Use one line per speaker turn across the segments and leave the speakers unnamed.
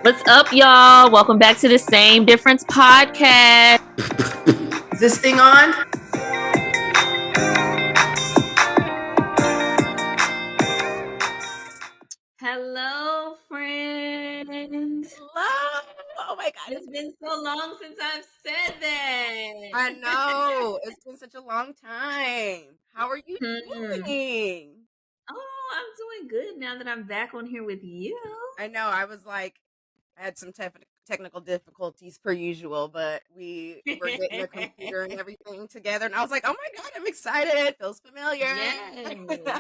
What's up, y'all? Welcome back to the Same Difference podcast.
Is this thing on?
Hello, friends.
Hello. Oh my God.
It's been so long since I've said that.
I know. It's been such a long time. How are you
Hmm.
doing?
Oh, I'm doing good now that I'm back on here with you.
I know. I was like, I had some technical difficulties per usual, but we were getting the computer and everything together. And I was like, oh my God, I'm excited. It feels familiar.
Yes,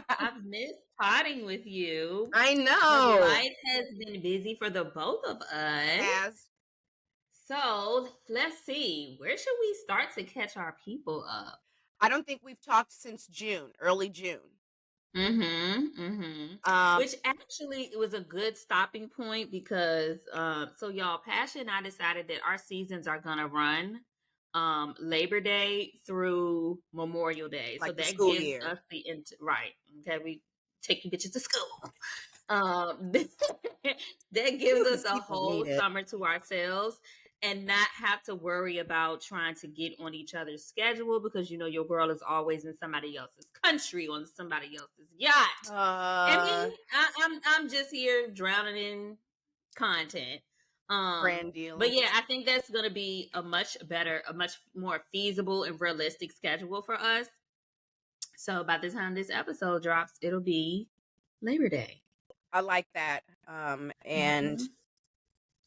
I've missed potting with you,
I
but
know.
life has been busy for the both of
It
us.
has.
So let's see, where should we start to catch our people up?
I don't think we've talked since June, early June.
Which actually it was a good stopping point because so y'all, Passion and I decided that our seasons are gonna run Labor Day through Memorial Day. So
Like the
that
school
gives
year.
us right. Okay, we take you bitches to school. That gives us
The
a
people need
whole
it.
summer to ourselves and not have to worry about trying to get on each other's schedule because you know your girl is always in somebody else's country on somebody else's yacht. And me, I'm just here drowning in content.
Brand
But
dealing.
yeah, I think that's gonna be a much better, a much more feasible and realistic schedule for us. So by the time this episode drops, it'll be Labor Day.
I like that. And
Mhm.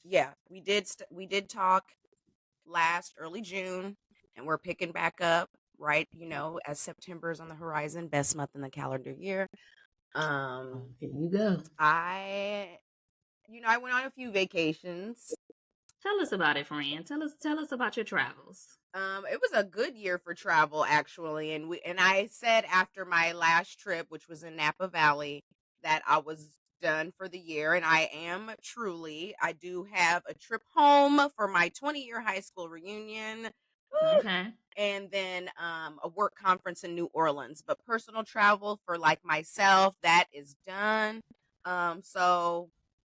yeah, we did talk last early June, and we're picking back up right, as September is on the horizon, best month in the calendar year.
Here you go.
I went on a few vacations.
Tell us about it, friend. Tell us about your travels.
It was a good year for travel actually, and I said after my last trip, which was in Napa Valley, that I was done for the year, and I am truly. I do have a trip home for my 20-year high school reunion.
Okay.
And then a work conference in New Orleans. But personal travel for like myself, that is done. So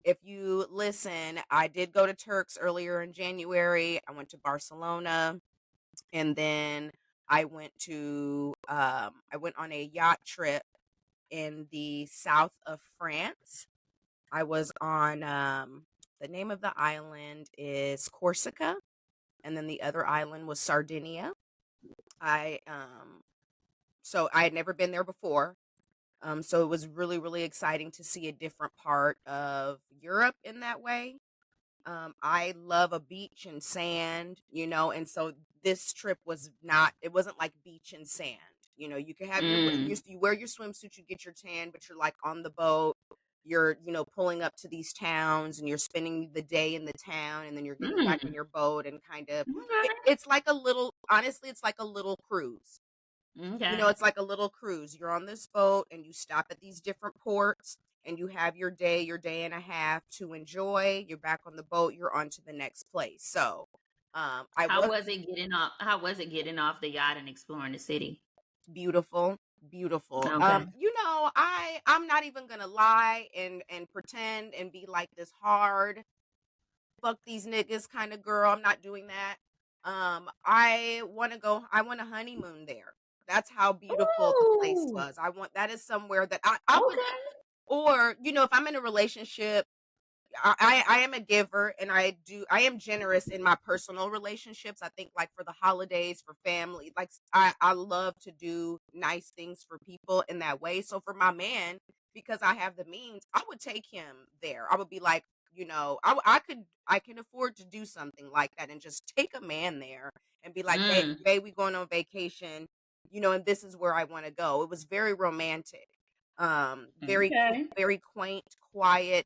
if you listen, I did go to Turks earlier in January. I went to Barcelona, and then I went on a yacht trip in the south of France. I was on the name of the island is Corsica, and then the other island was Sardinia. I So I had never been there before. So it was really, really exciting to see a different part of Europe in that way. I love a beach and sand, and so this trip it wasn't like beach and sand. You can have you wear your swimsuit, you get your tan, but you're like on the boat. You're, pulling up to these towns and you're spending the day in the town, and then you're getting back on
Mm.
your boat and kind of,
Okay.
it's like a little, honestly, it's like a little cruise.
Okay.
It's like a little cruise. You're on this boat and you stop at these different ports, and you have your day and a half to enjoy. You're back on the boat, you're on to the next place. So, I
How
was
was it getting off? How was it getting off the yacht and exploring the city?
beautiful, beautiful.
Okay.
I'm not even gonna lie and pretend and be like this hard fuck these niggas kind of girl. I'm not doing that. I want a honeymoon there. That's how beautiful the place
Ooh.
was. That is somewhere that I would,
Okay.
or, if I'm in a relationship, I am a giver, and I am generous in my personal relationships. I think like for the holidays, for family, like I love to do nice things for people in that way. So for my man, because I have the means, I would take him there. I would be like, I can afford to do something like that and just take a man there and be like,
Mm.
babe, we going on vacation, and this is where I want to go. It was very romantic.
Okay.
Very quaint, quiet.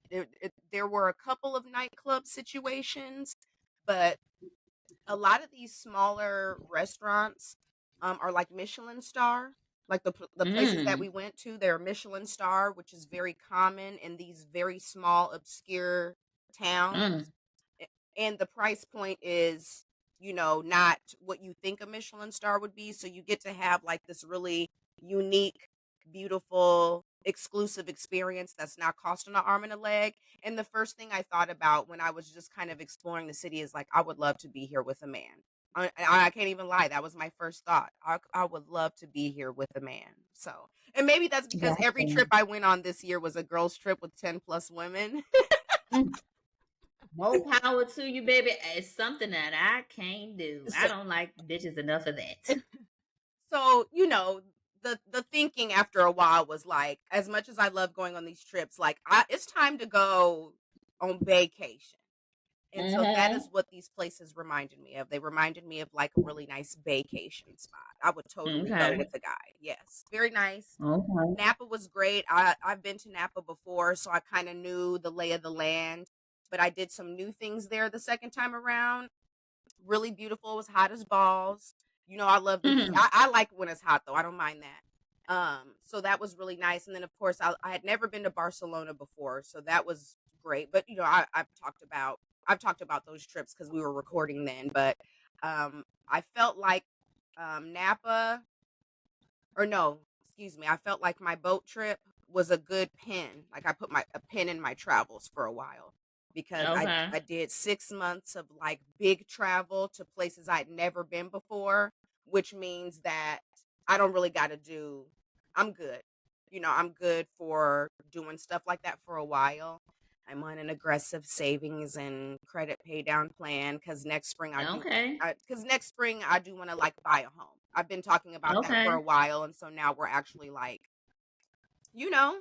There were a couple of nightclub situations, but a lot of these smaller restaurants are like Michelin star. Like the places that
Mm.
we went to, they're Michelin star, which is very common in these very small, obscure towns.
Mm.
And the price point is, not what you think a Michelin star would be. So you get to have like this really unique, beautiful exclusive experience that's not costing an arm and a leg. And the first thing I thought about when I was just kind of exploring the city is like, I would love to be here with a man. I can't even lie. That was my first thought. I would love to be here with a man. So, and maybe that's because every
Gotcha.
trip I went on this year was a girls' trip with 10 plus women.
Mm. More power to you, baby. It's something that I can't do. I
so,
don't like bitches enough of that.
so, the thinking after a while was like, as much as I love going on these trips, like it's time to go on vacation. And so that
Mm-hmm.
is what these places reminded me of. They reminded me of like a really nice vacation spot. I would totally go
Okay.
with a guy. Yes, very nice.
Okay.
Napa was great. I've been to Napa before, so I kind of knew the lay of the land. But I did some new things there the second time around. Really beautiful. It was hot as balls. I love the heat.
Mhm.
I like when it's hot though. I don't mind that. So that was really nice. And then of course I had never been to Barcelona before, so that was great. But I've talked about those trips because we were recording then. But I felt like Napa, or no, excuse me, I felt like my boat trip was a good pin. Like I put a pin in my travels for a while because I
Okay.
I did 6 months of like big travel to places I'd never been before, which means that I don't really got to do. I'm good. I'm good for doing stuff like that for a while. I'm on an aggressive savings and credit pay down plan because
Okay.
next spring I do want to like buy a home. I've been talking about that for
Okay.
a while, and so now we're actually like, you know,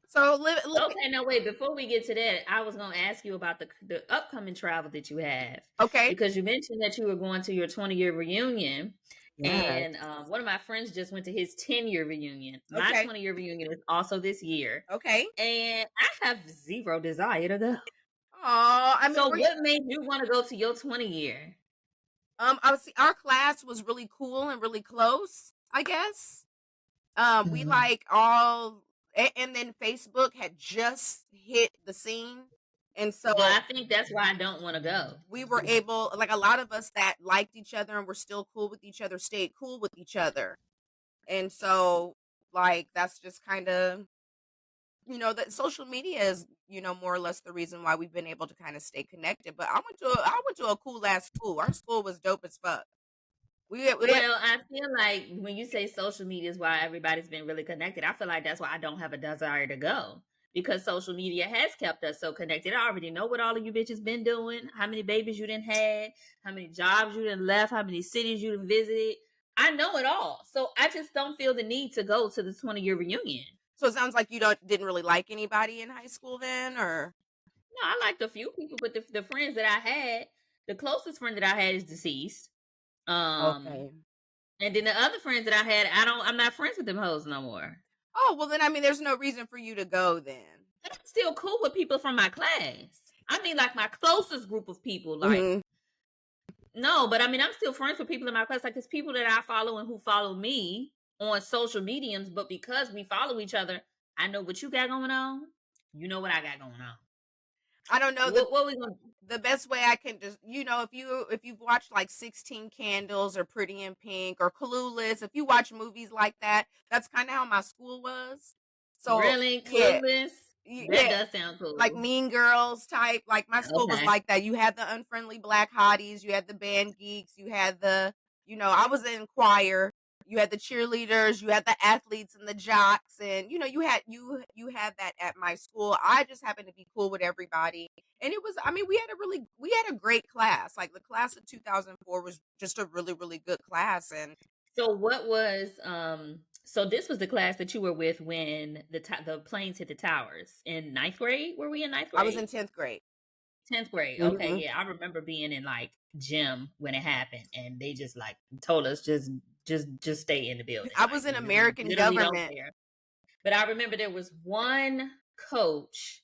so living.
Okay, no wait. Before we get to that, I was going to ask you about the upcoming travel that you have
Okay.
because you mentioned that you were going to your 20-year reunion,
Yes.
and one of my friends just went to his 10-year reunion. My
Okay.
20-year reunion is also this year,
Okay.
and I have zero desire to go.
Oh, I mean,
So, what made you want to go to your 20-year?
I was our class was really cool and really close. I guess. We
Mhm.
like all, and then Facebook had just hit the scene, and
Well,
so
I think that's why I don't want to go.
we were able, like a lot of us that liked each other and were still cool with each other, stayed cool with each other. And so, like, that's just kind of, that social media is, more or less the reason why we've been able to kind of stay connected. But I went to a cool ass school. Our school was dope as fuck. We
Well, I feel like when you say social media is why everybody's been really connected, I feel like that's why I don't have a desire to go because social media has kept us so connected. I already know what all of you bitches been doing, how many babies you done had, how many jobs you done left, how many cities you done visited. I know it all. So I just don't feel the need to go to the 20-year reunion.
So it sounds like you didn't really like anybody in high school then, or
No, I liked a few people, but the friends that I had, the closest friend that I had is deceased. Um,
okay.
and then the other friends that I had, I'm not friends with them hoes no more.
Oh well, then I mean, there's no reason for you to go then.
I'm still cool with people from my class. I mean, like my closest group of people. Like,
Hmm.
no, but I mean, I'm still friends with people in my class. Like, it's people that I follow and who follow me on social mediums. But because we follow each other, I know what you got going on. You know what I got going on.
I don't know.
What we gonna?
The best way I can just, if you've watched like 16 Candles or Pretty in Pink or Clueless, if you watch movies like that, that's kind of how my school was. So
Really
yeah,
clueless? That
yeah,
does sound
like
cool.
Mean Girls type. Like my school was
Okay.
like that. You had the unfriendly black hotties, you had the band geeks, you had I was in choir. You had the cheerleaders, you had the athletes and the jocks, and you had that at my school. I just happened to be cool with everybody, and it was. I mean, we had a great class. Like the class of 2004 was just a really really good class, and
So what was so this was the class that you were with when the planes hit the towers in ninth grade? Were we in ninth
I was
grade?
in 10th grade.
10th grade. Okay,
Hmm.
yeah. I remember being in like gym when it happened and they just like told us just stay in the building.
I
Like
was in
you just
American
literally don't
government.
care. But I remember there was one coach.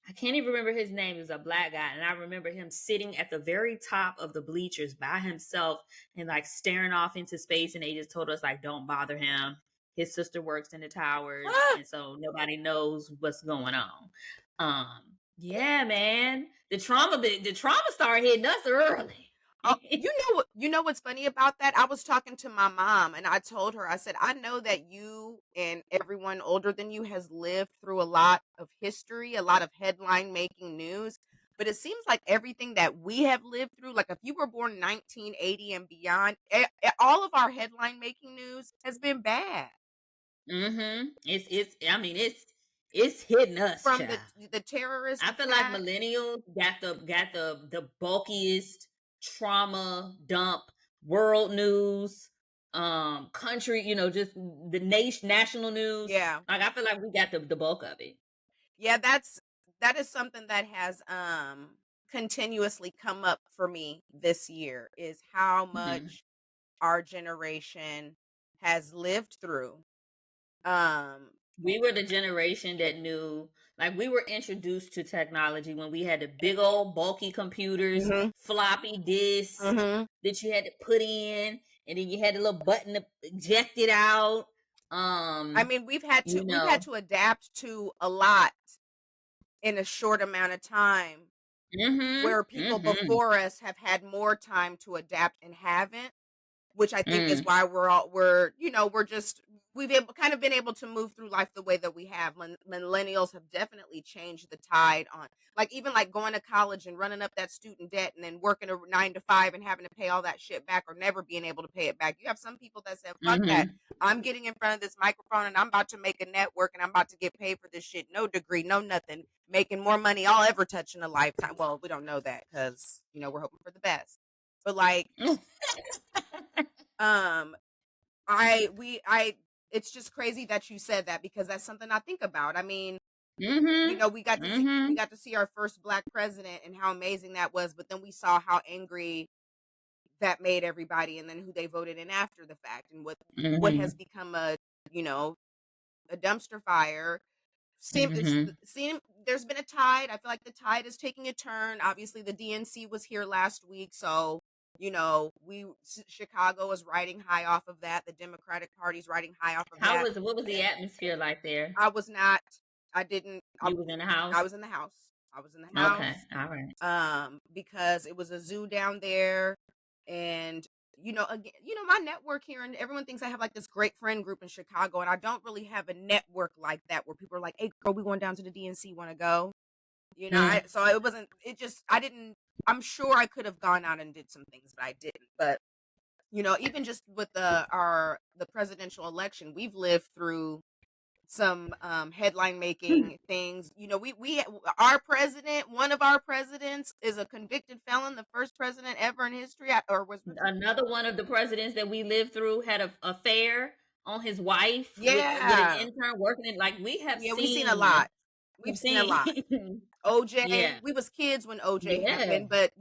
I can't even remember his name. He was a black guy. And I remember him sitting at the very top of the bleachers by himself and like staring off into space. And they just told us, like, don't bother him. His sister works in the towers.
Ah!
And so nobody knows what's going on. Yeah, man. The trauma started hitting us early.
Oh, you know what's funny about that? I was talking to my mom and I told her, I said, "I know that you and everyone older than you has lived through a lot of history, a lot of headline making news, but it seems like everything that we have lived through, like if you were born 1980 and beyond, all of our headline making news has been bad.
It's I mean it's hitting us,
From
child.
the terrorist
I feel like
attack.
millennials got the bulkiest trauma dump world news, country, just the national news.
Yeah.
Like I feel like we got the bulk of it.
Yeah, that is something that has continuously come up for me this year is how
Mhm.
much our generation has lived through. Um
We were the generation that knew, like, we were introduced to technology when we had the big old bulky computers,
mhm.
floppy disk
Mhm.
that you had to put in, and then you had a little button to eject it out.
I
Um,
mean,
you
we've had
know,
to adapt to a lot in a short amount of time
mm-hmm,
where people
mm-hmm,
before us have had more time to adapt and haven't. Which I think is
mm,
why we're just kind of been able to move through life the way that we have. Millennials have definitely changed the tide on, like, even like going to college and running up that student debt and then working a 9 to 5 and having to pay all that shit back or never being able to pay it back. You have some people that said, "Fuck that.
mm-hmm,
I'm getting in front of this microphone and I'm about to make a network and I'm about to get paid for this shit. No degree, no nothing, making more money I'll ever touch in a lifetime." Well, we don't know that because we're hoping for the best, but like, um I it's just crazy that you said that because that's something I think about. I mean,
mm-hmm,
we
mm-hmm,
got to see our first black president and how amazing that was, but then we saw how angry that made everybody and then who they voted in after the fact and what
mm-hmm,
has become you know, a dumpster fire.
mm-hmm.
Seem there's been a tide. I feel like the tide is taking a turn. Obviously, the DNC was here last week, so Chicago is riding high off of that. The Democratic Party's riding high off of that.
What was the atmosphere like there?
I was not. I didn't.
You was in the
I
house?
was in the house. I was in the
Okay,
house.
all right.
Because it was a zoo down there, and again, my network here, and everyone thinks I have like this great friend group in Chicago, and I don't really have a network like that where people are like, "Hey, girl, we going down to the DNC. Want to go?"
Mm,
So it wasn't. It just I didn't. I'm sure I could have gone out and did some things, but I didn't. But even just with the presidential election, we've lived through some headline making things. We our president, one of our presidents, is a convicted felon, the first president ever in history, or was
Another one of the presidents that we lived through had a affair on his wife with an
yeah,
intern working in, like, we have
yeah. We've seen a lot.
we've
We've seen a lot.
seen
OJ,
yeah.
we was kids when OJ
Yeah.
happened, but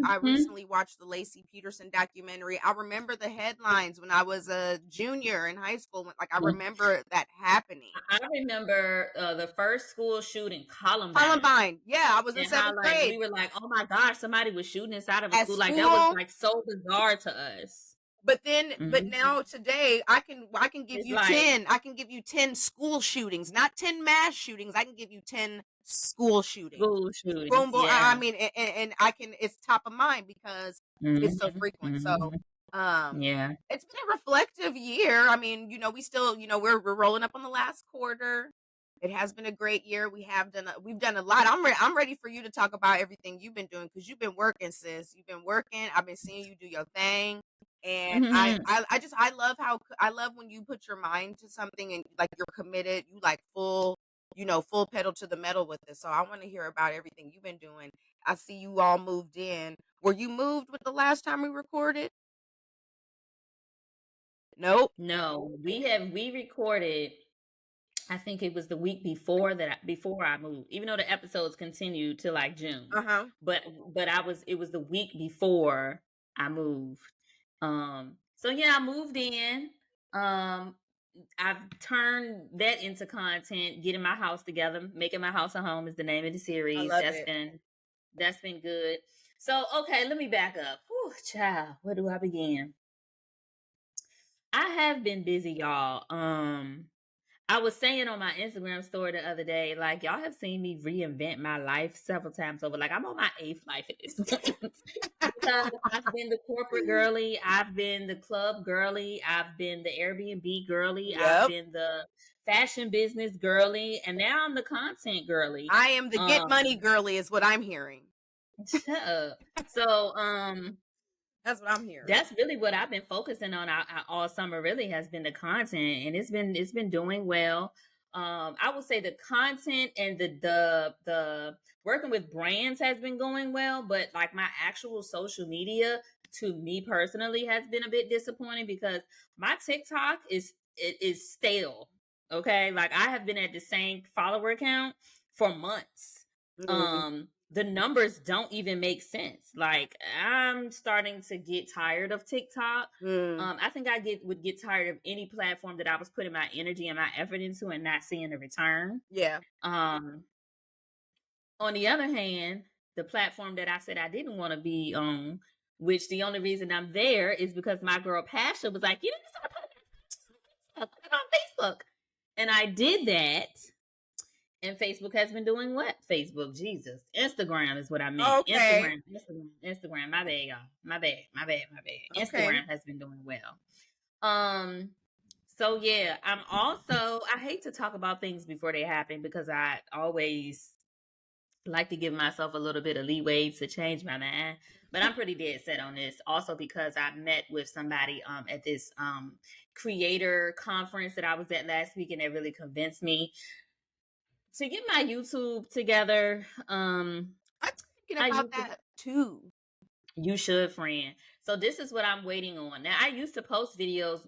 I
Mhm.
recently watched the Lacey Peterson documentary. I remember the headlines when I was a junior in high school. Like I remember that happening.
I remember the first school shooting, Columbine,
Columbine, yeah, I was in
and how,
seventh
like, we
grade
were like, "Oh my gosh, somebody was shooting inside of a
at
school." Like, that was
school.
like so bizarre to us.
But
Mhm.
now today I can give
It's
you
like
10. I can give you 10 school shootings, not 10 mass shootings. I can give you 10 school shootings.
school shootings.
Boom, boom. I
Yeah.
mean, and I can. It's top of mind because it's so
Mhm.
frequent. So,
Mhm.
um,
Yeah.
it's been a reflective year. I mean, we still, we're rolling up on the last quarter. It has been a great year. We've done a lot. I'm ready for you to talk about everything you've been doing because you've been working, sis. You've been working. I've been seeing you do your thing, and I love when you put your mind to something and like you're committed. You like full pedal to the metal with this. So I want to hear about everything you've been doing. I see you all moved in. Were you moved with the last time we recorded? Nope.
No, we recorded. I think it was the week before before I moved. Even though the episodes continued to like June,
Uh huh.
but it was the week before I moved. So yeah, I moved in. Um, I've turned that into content, getting my house together, making my house a home is the name of the
I
series.
love it.
That's been good. So okay, let me back up. Whew, child, where do I begin? I have been busy, y'all. I was saying on my Instagram story the other day, like y'all have seen me reinvent my life several times over. Like I'm on my 8th life at this point. Because I've been the corporate girly, I've been the club girly, I've been the Airbnb girly, I've
Yep.
been the fashion business girly, and now I'm the content girly.
I am the get money girly is what I'm hearing.
Shut up. So
That's what I'm hearing.
that's really what I've been focusing on all summer. Really has been the content, and it's been doing well. I would say the content and the working with brands has been going well, but like my actual social media, to me personally, has been a bit disappointing because my TikTok is stale. Okay, like I have been at the same follower count for months. The numbers don't even make sense. Like I'm starting to get tired of TikTok. I think would get tired of any platform that I was putting my energy and my effort into and not seeing a return.
Yeah.
On the other hand, the platform that I said I didn't want to be on, which the only reason I'm there is because my girl Pasha was like, you need to start putting it on Facebook. And I did that. And Facebook has been doing what? Facebook, Jesus. Instagram is what I meant.
Okay.
Instagram. My bad, y'all. My bad.
Okay.
Instagram has been doing well. So yeah, I hate to talk about things before they happen because I always like to give myself a little bit of leeway to change my mind. But I'm pretty dead set on this. Also because I met with somebody at this creator conference that I was at last week, and it really convinced me to get my YouTube together.
I'm thinking about that too.
You should, friend. So this is what I'm waiting on. Now I used to post videos.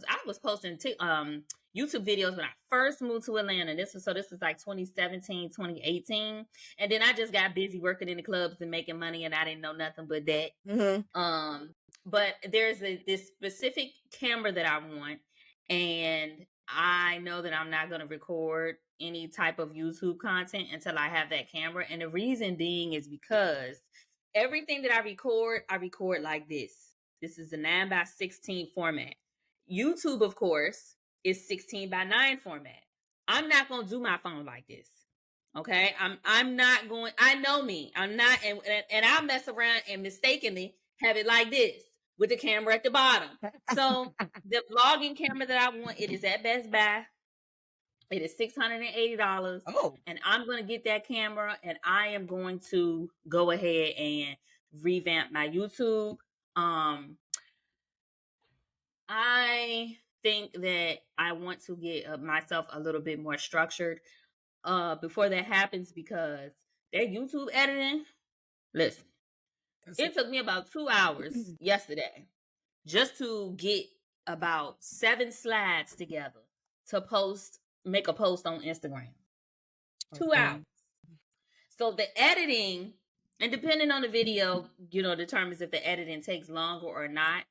I was posting YouTube videos when I first moved to Atlanta. This was like 2017, 2018. And then I just got busy working in the clubs and making money, and I didn't know nothing but that. But there's this specific camera that I want, and I know that I'm not going to record any type of YouTube content until I have that camera. And the reason being is because everything that I record like this. This is a 9:16 format. YouTube, of course, is 16:9 format. I'm not going to do my phone like this. Okay? I'm not going. I know me. I'm not, and I'll mess around and mistakenly have it like this with the camera at the bottom. So the vlogging camera that I want, it is at Best Buy. It is $680.
Oh.
And I'm going to get that camera, and I am going to go ahead and revamp my YouTube. I think that I want to get myself a little bit more structured before that happens, because that YouTube editing, listen, it took me about 2 hours yesterday just to get about 7 slides together to make a post on Instagram. 2 hours. So the editing, and depending on the video, determines if the editing takes longer or not.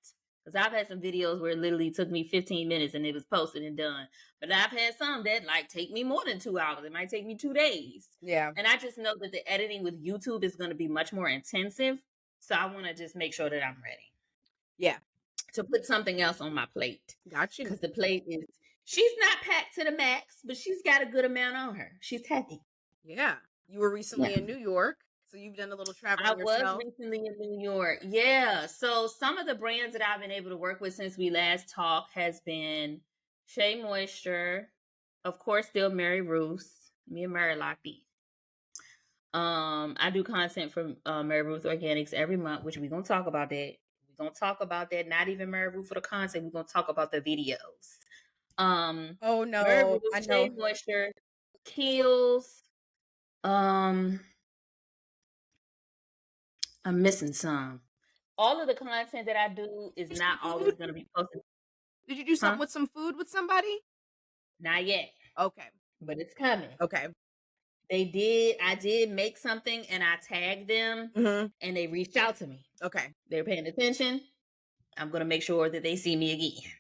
Because I've had some videos where it literally took me 15 minutes and it was posted and done. But I've had some that take me more than 2 hours. It might take me 2 days.
Yeah.
And I just know that the editing with YouTube is going to be much more intensive. So I want to just make sure that I'm ready.
Yeah.
To put something else on my plate.
Gotcha.
Because the plate she's not packed to the max, but she's got a good amount on her. She's heavy.
Yeah. You were recently in New York, so you've done a little traveling yourself.
I was recently in New York. Yeah. So some of the brands that I've been able to work with since we last talked has been Shea Moisture, of course, still Mary Ruth. Me and Mary Lockby. I do content for Mary Ruth Organics every month, which we're gonna talk about that. We're gonna talk about that. Not even Mary Ruth for the content. We're gonna talk about the videos.
Oh no,
Mary Ruth,
I know.
Shea Moisture, Kiehl's. I'm missing some. All of the content that I do is not always going to be posted.
Did you do something with some food with somebody?
Not yet.
Okay.
But it's coming.
Okay.
I did make something and I tagged them and they reached out to me.
Okay.
They're paying attention. I'm going to make sure that they see me again.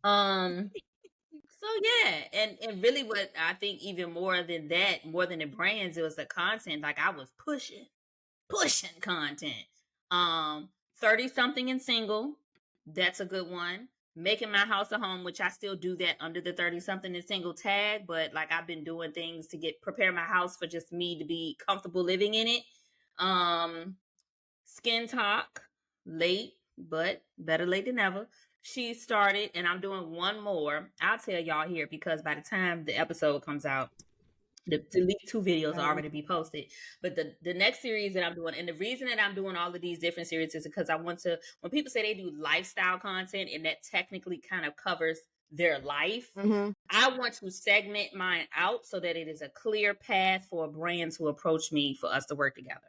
So yeah, and really what I think even more than that, more than the brands, it was the content. Like I was pushing content. 30 something and single. That's a good one. making my house a home, which I still do that under the 30 something and single tag, but like I've been doing things to prepare my house for just me to be comfortable living in it. Skin Talk, late, but better late than never. She started, and I'm doing one more. I'll tell y'all here because by the time the episode comes out, the least 2 videos are already be posted. But the next series that I'm doing, and the reason that I'm doing all of these different series is because I want to, when people say they do lifestyle content and that technically kind of covers their life, I want to segment mine out so that it is a clear path for a brand to approach me for us to work together.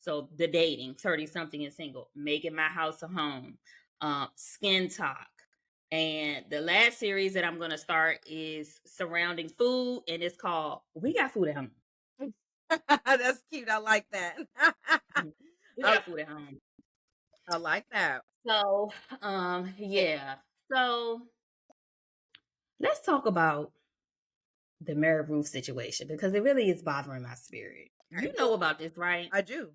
So the dating, 30 something and single, making my house a home, Skin Talk. And the last series that I'm going to start is surrounding food, and it's called We Got Food at Home.
That's cute. I like that.
We got food at home.
I like that.
So, yeah. So let's talk about the Mary Ruth situation because it really is bothering my spirit. You know about this, right?
I do.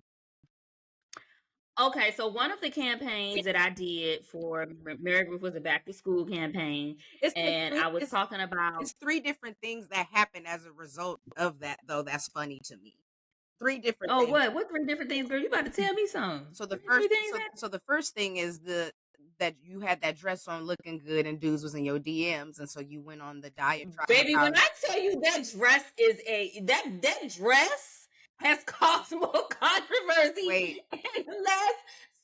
Okay, so one of the campaigns that I did for Mary Ruth was a back to school campaign, I was talking about.
It's 3 different things that happen as a result of that, though. That's funny to me. 3 different.
Oh, things. What 3 different things, girl? You about to tell me something?
So the first thing is that you had that dress on looking good and dudes was in your DMs, and so you went on the diatribe.
Baby, when I tell you that dress is that dress has caused more controversy in the last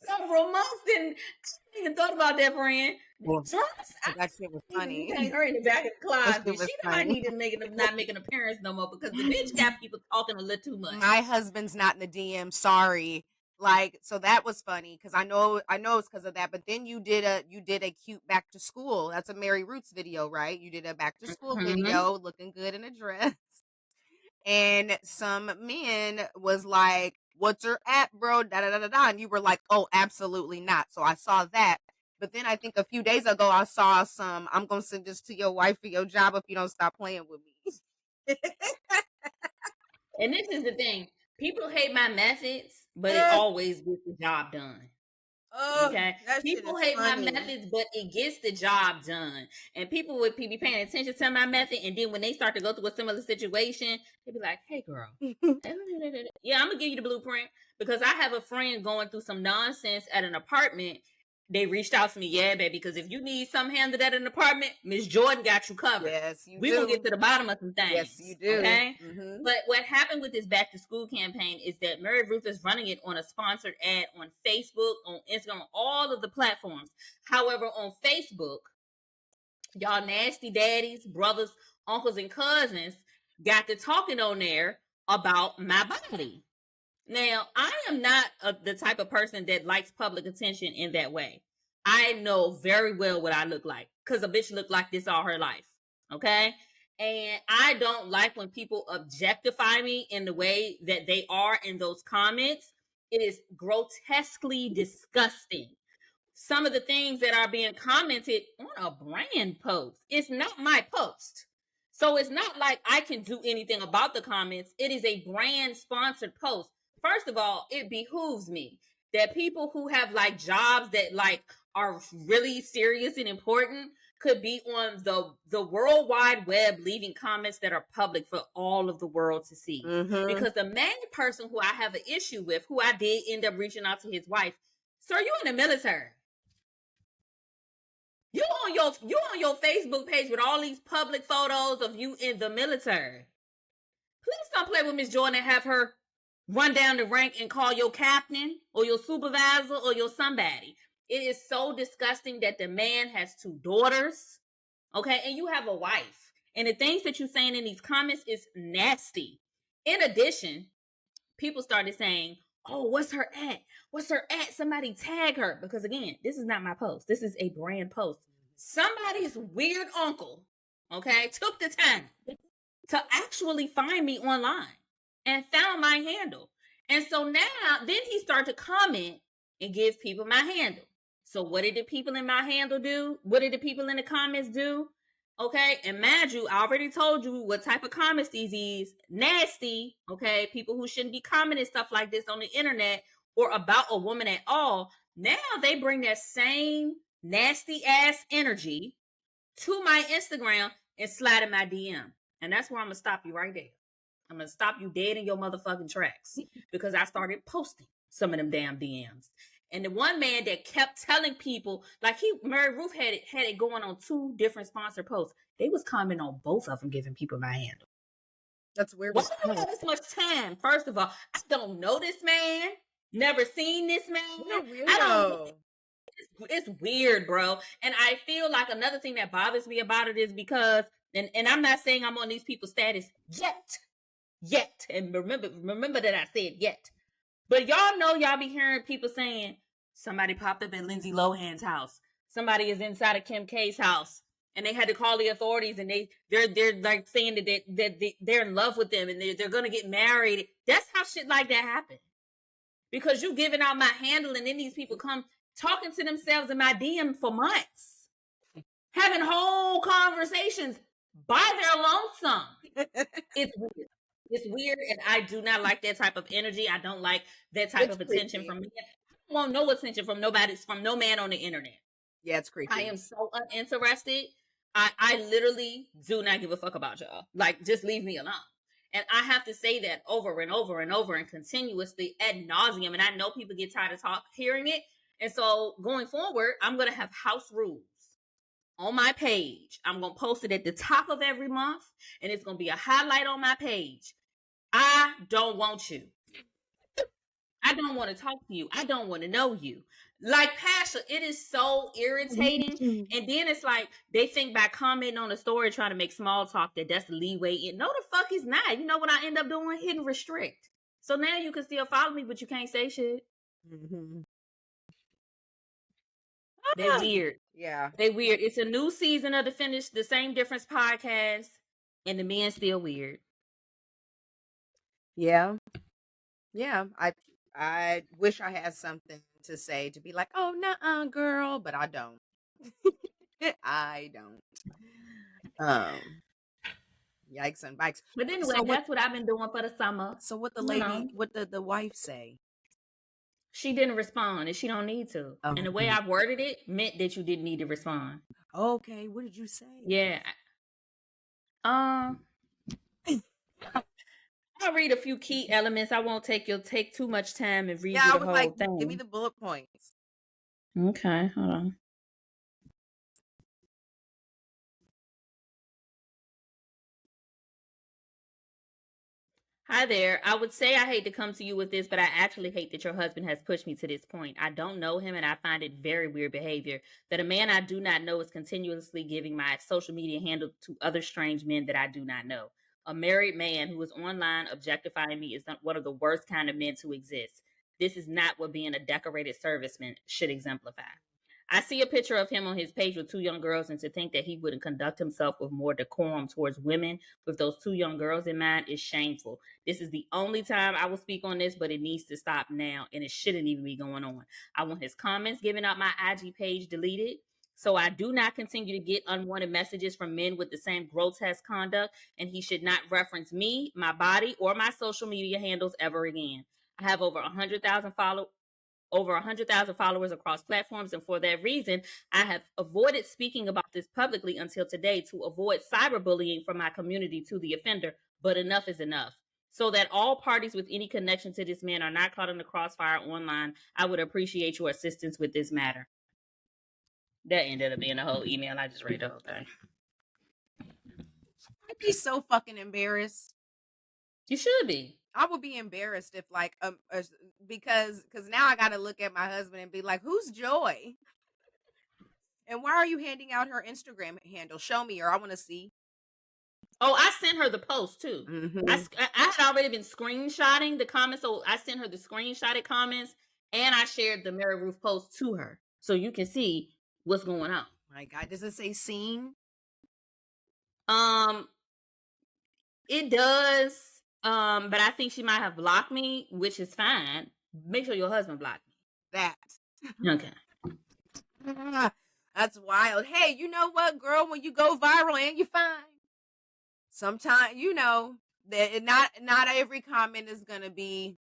several months than I even thought about that, friend. Dress,
that shit was funny.
You can't her in the back of the closet. She might need to not make an appearance no more because the bitch got people talking a little too much.
My husband's not in the DM. Sorry. Like, so that was funny because I know it's because of that. But then you did a cute back to school. That's a Mary Roots video, right? You did a back to school video, looking good in a dress. And some men was like, "What's her at, bro?" Da da da da da. And you were like, "Oh, absolutely not." So I saw that. But then I think a few days ago I saw some. I'm gonna send this to your wife for your job if you don't stop playing with me.
And this is the thing. People hate my methods, but it always gets the job done. Okay, people hate my methods, but it gets the job done. And people would be paying attention to my method, and then when they start to go through a similar situation, they be like, "Hey, girl, yeah, I'm gonna give you the blueprint." Because I have a friend going through some nonsense at an apartment. They reached out to me, yeah, baby, because if you need something handled at an apartment, Miss Jordan got you covered.
Yes, you do.
We're going to get to the bottom of some things.
Yes, you do.
Okay? But what happened with this back to school campaign is that Mary Ruth is running it on a sponsored ad on Facebook, on Instagram, on all of the platforms. However, on Facebook, y'all nasty daddies, brothers, uncles, and cousins got to talking on there about my body. Now, I am not the type of person that likes public attention in that way. I know very well what I look like because a bitch looked like this all her life. Okay? And I don't like when people objectify me in the way that they are in those comments. It is grotesquely disgusting. Some of the things that are being commented on a brand post. It's not my post. So it's not like I can do anything about the comments. It is a brand sponsored post. First of all, it behooves me that people who have like jobs that like are really serious and important could be on the World Wide Web leaving comments that are public for all of the world to see. Because the main person who I have an issue with, who I did end up reaching out to his wife, sir, you in the military. You on your Facebook page with all these public photos of you in the military. Please don't play with Miss Jordan and have her run down the rank and call your captain or your supervisor or your somebody. It is so disgusting that the man has 2 daughters, okay, and you have a wife. And the things that you're saying in these comments is nasty. In addition, people started saying, "Oh, what's her at? What's her at? Somebody tag her." Because again, this is not my post. This is a brand post. Somebody's weird uncle, okay, took the time to actually find me online and found my handle. And so now, then he started to comment and give people my handle. So what did the people in my handle do? What did the people in the comments do? Okay, and mind you, I already told you what type of comments these is. Nasty, okay? People who shouldn't be commenting stuff like this on the internet or about a woman at all. Now they bring that same nasty ass energy to my Instagram and slide in my DM. And that's where I'm going to stop you right there. I'm going to stop you dead in your motherfucking tracks because I started posting some of them damn DMs. And the one man that kept telling people, like Mary Ruth had it going on 2 different sponsor posts. They was commenting on both of them, giving people my handle.
That's weird.
Why do I have this much time? First of all, I don't know this man. Never seen this man.
What a weirdo.
I don't. It's weird, bro. And I feel like another thing that bothers me about it is because, and I'm not saying I'm on these people's status yet. And remember that I said yet. But y'all know y'all be hearing people saying somebody popped up at Lindsay Lohan's house. Somebody is inside of Kim K's house. And they had to call the authorities, and they're like saying that they're in love with them and they're gonna get married. That's how shit like that happen. Because you giving out my handle, and then these people come talking to themselves in my DM for months, having whole conversations by their lonesome. It's weird. It's weird, and I do not like that type of energy. I don't like that type of attention from me. I want no attention from no man on the internet.
Yeah, it's creepy.
I am so uninterested. I literally do not give a fuck about y'all. Like, just leave me alone. And I have to say that over and over and over and continuously ad nauseum. And I know people get tired of hearing it. And so going forward, I'm going to have house rules on my page. I'm going to post it at the top of every month. And it's going to be a highlight on my page. I don't want you. I don't want to talk to you. I don't want to know you. Like Pasha, it is so irritating. And then it's like they think by commenting on a story trying to make small talk that's the leeway in. No, the fuck is not. You know what I end up doing? Hitting restrict. So now you can still follow me, but you can't say shit. Mm-hmm. They're weird.
Yeah.
They're weird. It's a new season of the Same Difference podcast, and the men's still weird.
Yeah. Yeah. I wish I had something to say to be like, oh, nuh-uh, girl, but I don't. I don't. Yikes and bikes.
But anyway, that's what I've been doing for the summer.
So what the lady, what the wife say?
She didn't respond, and she don't need to. Oh. And the way I worded it meant that you didn't need to respond.
Okay, what did you say?
Yeah. I'll read a few key elements. I won't take too much time and read you the whole thing.
Give me the bullet points.
Okay, hold on. Hi there. I would say I hate to come to you with this, but I actually hate that your husband has pushed me to this point. I don't know him, and I find it very weird behavior that a man I do not know is continuously giving my social media handle to other strange men that I do not know. A married man who is online objectifying me is one of the worst kind of men to exist. This is not what being a decorated serviceman should exemplify. I see a picture of him on his page with 2 young girls, and to think that he wouldn't conduct himself with more decorum towards women with those 2 young girls in mind is shameful. This is the only time I will speak on this, but it needs to stop now, and it shouldn't even be going on. I want his comments giving out my IG page deleted, so I do not continue to get unwanted messages from men with the same grotesque conduct, and he should not reference me, my body, or my social media handles ever again. I have over 100,000 followers across platforms, and for that reason, I have avoided speaking about this publicly until today to avoid cyberbullying from my community to the offender, but enough is enough. So that all parties with any connection to this man are not caught in the crossfire online, I would appreciate your assistance with this matter. That ended up being a whole email. I just read the whole thing.
I'd be so fucking embarrassed.
You should be.
I would be embarrassed if because now I got to look at my husband and be like, who's Joy? And why are you handing out her Instagram handle? Show me, or I want to see.
Oh, I sent her the post too. Mm-hmm. I had already been screenshotting the comments, so I sent her the screenshotted comments, and I shared the Mary Ruth post to her, so you can see what's going on.
My God, does it say seen?
It does. But I think she might have blocked me, which is fine. Make sure your husband blocked me.
That.
Okay.
That's wild. Hey, you know what, girl? When you go viral and you're fine, sometimes, Not every comment is gonna be,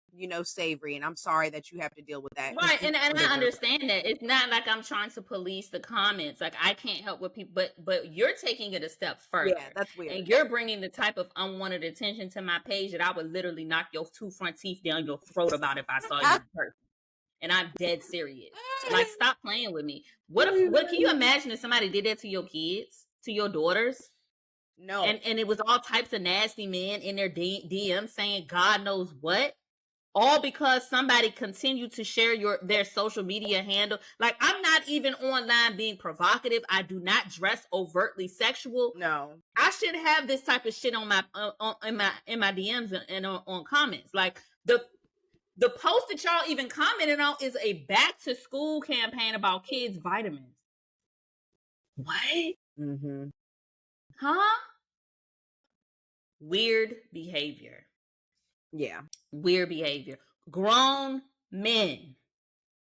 savory, and I'm sorry that you have to deal with that.
Right, and I understand that. It's not like I'm trying to police the comments. Like I can't help what people, but you're taking it a step further.
Yeah, that's weird.
And you're bringing the type of unwanted attention to my page that I would literally knock your 2 front teeth down your throat about if I saw you in person. And I'm dead serious. Like, stop playing with me. What can you imagine if somebody did that to your kids, to your daughters?
No.
And it was all types of nasty men in their DM saying God knows what. All because somebody continued to share their social media handle. Like, I'm not even online being provocative. I do not dress overtly sexual.
No,
I should have this type of shit on my in my DMs and on comments. Like the post that y'all even commented on is a back to school campaign about kids' vitamins. What?
Mm-hmm.
Huh? Weird behavior.
Yeah.
Weird behavior. Grown men.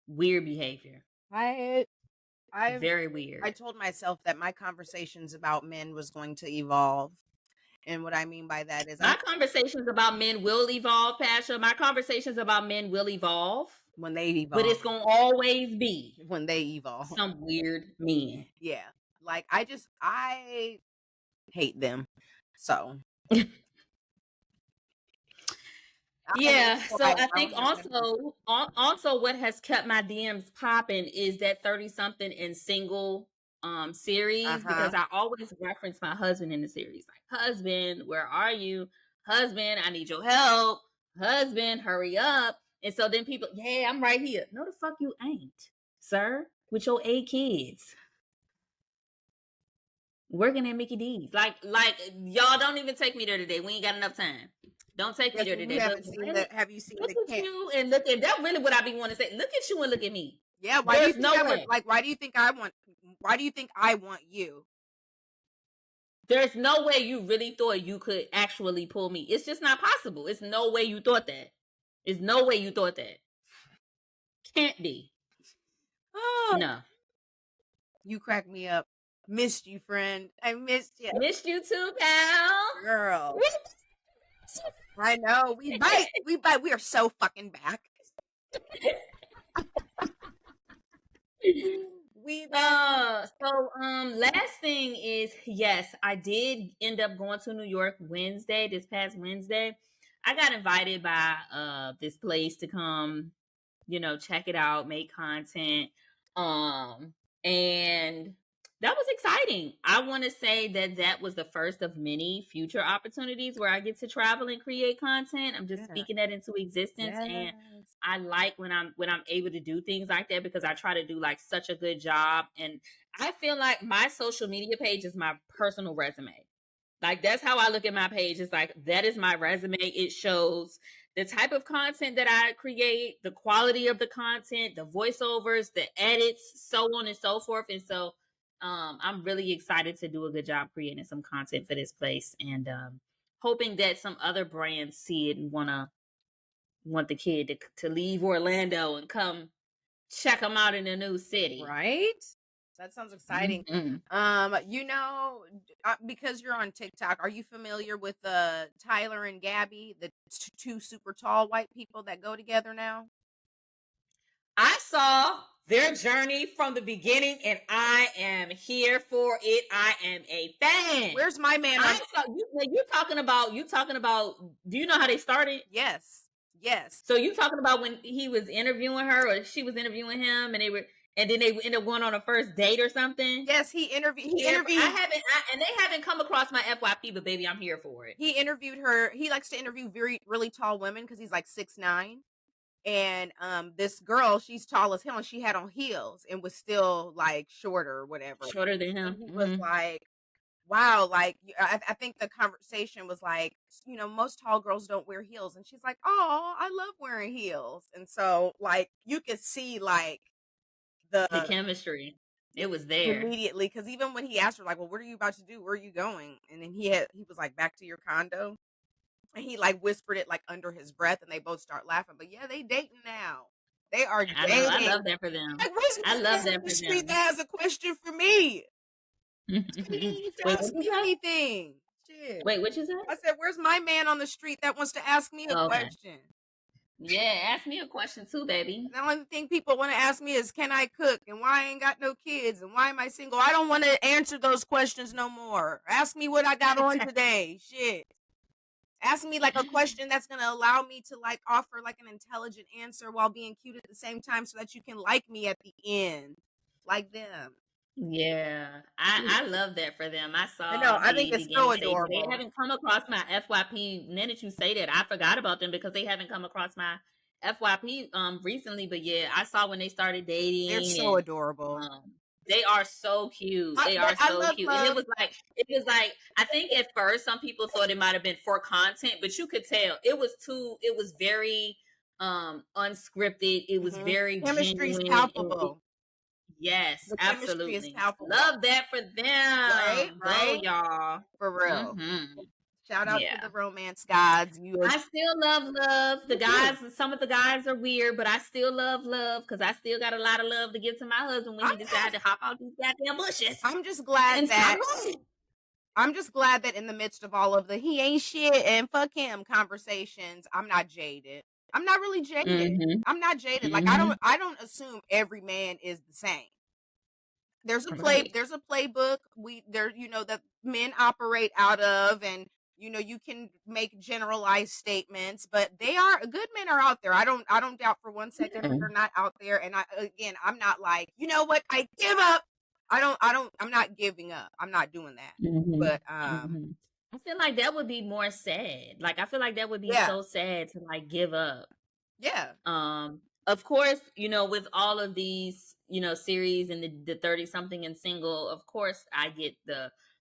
Weird behavior. Very weird.
I told myself that my conversations about men was going to evolve. And what I mean by that is
my conversations about men will evolve, Pasha. My conversations about men will evolve.
When they evolve.
But it's going to always be.
When they evolve.
Some weird men.
Yeah. Like, I hate them. So.
Yeah, so I think also what has kept my DMs popping is that 30-something and single series, because I always reference my husband in the series. Like, husband, where are you? Husband, I need your help. Husband, hurry up. And so then people, yeah, I'm right here. No, the fuck you ain't, sir, with your 8 kids. Working at Mickey D's. Like y'all don't even take me there today. We ain't got enough time. Don't take me there today.
Have you seen
look at you and look at that? Really, what I be wanting to say. Look at you and look at me.
Yeah. Why do you think why do you think I want you?
There's no way you really thought you could actually pull me. It's just not possible. It's no way you thought that. There's no way you thought that. Can't be. Oh. No.
You crack me up. Missed you, friend. I missed you.
Missed you too, pal.
Girl. I know. We bite. We bite. We are so fucking back.
Last thing is, yes, I did end up going to New York this past Wednesday. I got invited by this place to come, check it out, make content. And that was exciting. I want to say that was the first of many future opportunities where I get to travel and create content. I'm just speaking that into existence. Yes. And I like when I'm able to do things like that, because I try to do like such a good job. And I feel like my social media page is my personal resume. Like, that's how I look at my page. It's like, that is my resume. It shows the type of content that I create, the quality of the content, the voiceovers, the edits, so on and so forth. And so I'm really excited to do a good job creating some content for this place, and hoping that some other brands see it and want the kid to leave Orlando and come check them out in a new city.
Right? That sounds exciting. Mm-hmm. Because you're on TikTok, are you familiar with Tyler and Gabby, the 2 super tall white people that go together now?
I saw their journey from the beginning, and I am here for it. I am a fan.
Where's my man?
You talking about? Do you know how they started?
Yes.
So you talking about when he was interviewing her, or she was interviewing him, and then they ended up going on a first date or something?
Yes, he interviewed. And
they haven't come across my FYP, but baby, I'm here for it.
He interviewed her. He likes to interview really tall women because he's like 6'9". And this girl, she's tall as hell, and she had on heels and was still like shorter or whatever.
Shorter than him.
He was like, wow, like, I think the conversation was like, most tall girls don't wear heels. And she's like, oh, I love wearing heels. And so, like, you could see, like, the
chemistry. It was there.
Immediately, because even when he asked her, like, well, what are you about to do? Where are you going? And then he was like, back to your condo. And he like whispered it like under his breath, and they both start laughing. But yeah, they dating now. They are dating.
I love that for them.
Like, I love that for them. That has a question for me. She ask me anything. question.
Wait, what you said?
I said, where's my man on the street that wants to ask me a question?
Yeah, ask me a question too, baby.
The only thing people want to ask me is, can I cook? And why I ain't got no kids? And why am I single? I don't want to answer those questions no more. Ask me what I got on today. Shit. Ask me like a question that's going to allow me to like offer like an intelligent answer while being cute at the same time so that you can like me at the end. Like them.
Yeah, I love that for them. I saw
I know. I think it's so adorable.
They haven't come across my FYP. Now that you say that, I forgot about them because they haven't come across my FYP recently. But yeah, I saw when they started dating.
They're so adorable.
They are so cute. They are so cute. And it was like I think at first some people thought it might have been for content, but you could tell it was very unscripted. It was very
chemistry's
genuine.
palpable.
Yes,
the
absolutely.
Chemistry is palpable.
Love that for them.
Right?
Go, y'all.
For real. Shout out to the romance gods.
I still love. The guys, some of the guys are weird, but I still love because I still got a lot of love to give to my husband when he decided to hop out these goddamn bushes.
I'm just glad that in the midst of all of the he ain't shit and fuck him conversations, I'm not jaded. I'm not really jaded. I'm not jaded. Like I don't assume every man is the same. There's a playbook that men operate out of, and you can make generalized statements, but good men are out there. I don't doubt for 1 second that they're not out there. And I'm not like, you know what, I give up. I'm not giving up. I'm not doing that. But
I feel like that would be more sad. Like I feel like that would be so sad to like give up.
Yeah.
Of course, with all of these, series and the 30 something and single, of course I get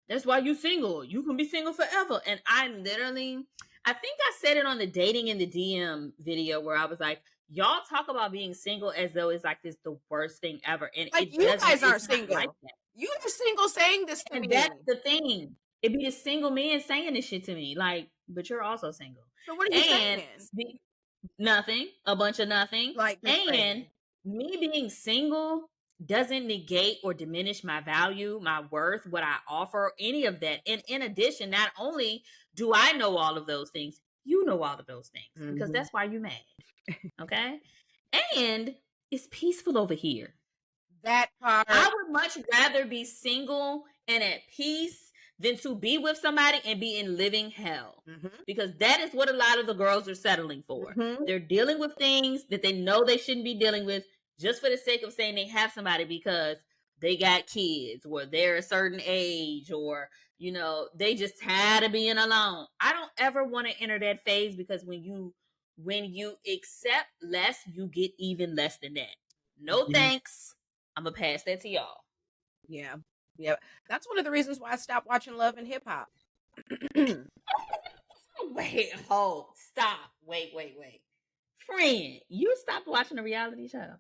that's why you single. You can be single forever. And I think I said it on the dating in the DM video where I was like, y'all talk about being single as though it's like this the worst thing ever. And
like you guys aren't single. Like you are single saying this to me.
That's the thing. It'd be a single man saying this shit to me. Like, but you're also single.
So what are you saying?
Nothing. A bunch of nothing.
Like,
and me being single doesn't negate or diminish my value, my worth, what I offer, any of that. And in addition, not only do I know all of those things, you know all of those things because that's why you're mad. Okay? And it's peaceful over here.
That part.
I would much rather be single and at peace than to be with somebody and be in living hell. Because that is what a lot of the girls are settling for. They're dealing with things that they know they shouldn't be dealing with just for the sake of saying they have somebody because they got kids or they're a certain age or, they just tired of being alone. I don't ever want to enter that phase because when you accept less, you get even less than that. No thanks. I'm going to pass that to y'all.
Yeah. Yeah. That's one of the reasons why I stopped watching Love and Hip Hop.
Wait, hold, stop. Wait. Friend, you stopped watching a reality show?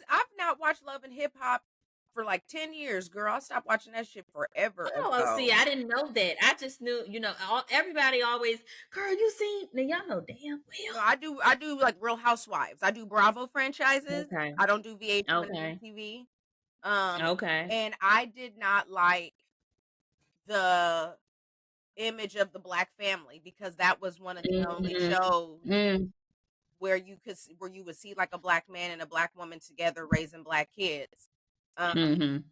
I've not watched Love and Hip Hop for like 10 years, girl. I stopped watching that shit forever ago.
See, I didn't know that. I just knew, everybody always, girl, you seen, now y'all know damn well.
No, I do like Real Housewives. I do Bravo franchises. Okay. I don't do VH1 and TV. And I did not like the image of the Black family because that was one of the only shows where you would see like a Black man and a Black woman together raising Black kids. I mean,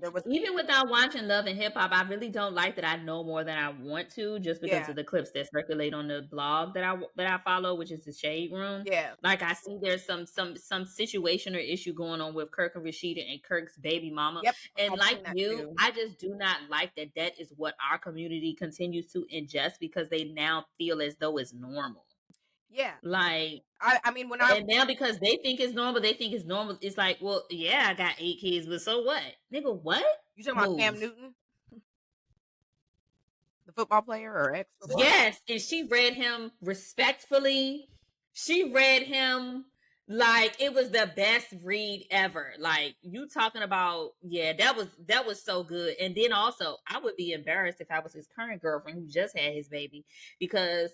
there was
even without watching Love and Hip Hop, I really don't like that I know more than I want to, just because of the clips that circulate on the blog that I follow, which is the Shade Room.
Yeah,
like I see there's some situation or issue going on with Kirk and Rashida and Kirk's baby mama.
Yep,
and like you, I just do not like that is what our community continues to ingest because they now feel as though it's normal.
Yeah.
Like,
I mean,
and now because they think it's normal, it's like, well, yeah, I got 8 kids, but so what? Nigga, what?
You talking about Cam Newton? The football player or ex-football?
Yes, and she read him respectfully. She read him like it was the best read ever. Like, you talking about, that was so good. And then also, I would be embarrassed if I was his current girlfriend who just had his baby, because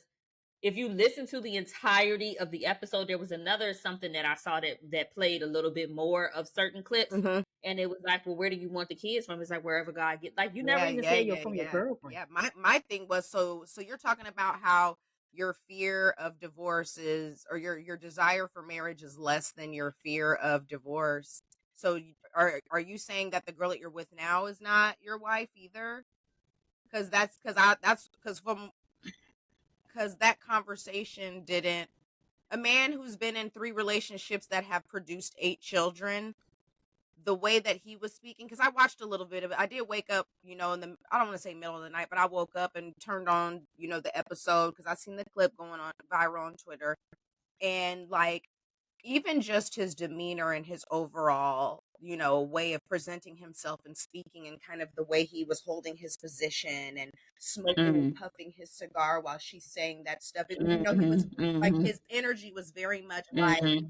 if you listen to the entirety of the episode, there was something that I saw that played a little bit more of certain clips. And it was like, well, where do you want the kids from? It's like wherever God get. Like you never
Yeah,
even
yeah,
said you're
yeah,
from your
yeah,
girlfriend.
yeah. My thing was, so you're talking about how your fear of divorce is, or your desire for marriage is less than your fear of divorce. So are you saying that the girl that you're with now is not your wife either? Because that conversation didn't. A man who's been in 3 relationships that have produced 8 children, the way that he was speaking, because I watched a little bit of it. I did wake up, in the, I don't want to say middle of the night, but I woke up and turned on, the episode because I seen the clip going on viral on Twitter. And like, even just his demeanor and his overall, way of presenting himself and speaking, and kind of the way he was holding his position and smoking and
Mm.
puffing his cigar while she's saying that stuff. He was
Mm-hmm,
like,
mm-hmm,
his energy was very much like,
mm-hmm.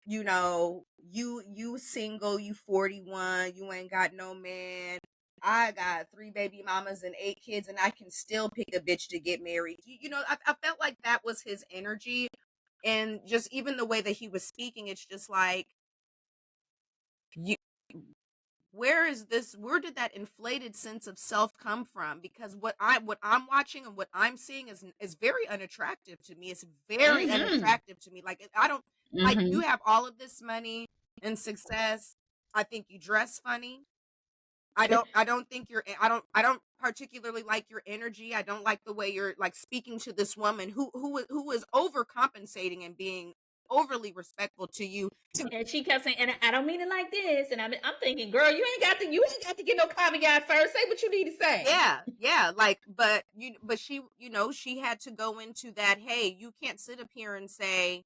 you single, you 41, you ain't got no man. I got 3 baby mamas and 8 kids, and I can still pick a bitch to get married. I felt like that was his energy, and just even the way that he was speaking, it's just like, you where did that inflated sense of self come from? Because what I'm watching and what I'm seeing is very unattractive to me. It's very
Mm-hmm.
unattractive to me. Like, I don't like,
Mm-hmm.
you have all of this money and success. I think you dress funny. I don't think I don't particularly like your energy. I don't like the way you're like speaking to this woman who is overcompensating and being overly respectful to you.
And she kept saying, and I don't mean it like this. And I'm thinking, girl, you ain't got to get no caveat first. Say what you need to say.
Yeah, yeah, like, but she, she had to go into that. Hey, you can't sit up here and say,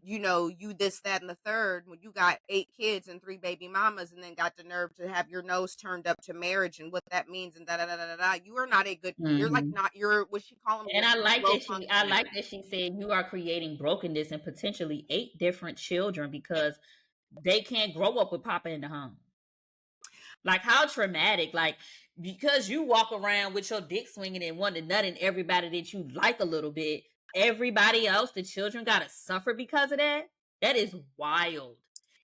you this, that, and the third when you got 8 kids and 3 baby mamas, and then got the nerve to have your nose turned up to marriage and what that means, and da da da da da da. You are not a good. You're like
Mm-hmm.
not. You're, what she call them,
And I like
low
that I
functioning.
like that she said you are creating brokenness and potentially 8 different children because they can't grow up with Papa in the home. Like how traumatic, like because you walk around with your dick swinging and want to nut in everybody that you like a little bit, everybody else, the children gotta suffer because of that. That is wild.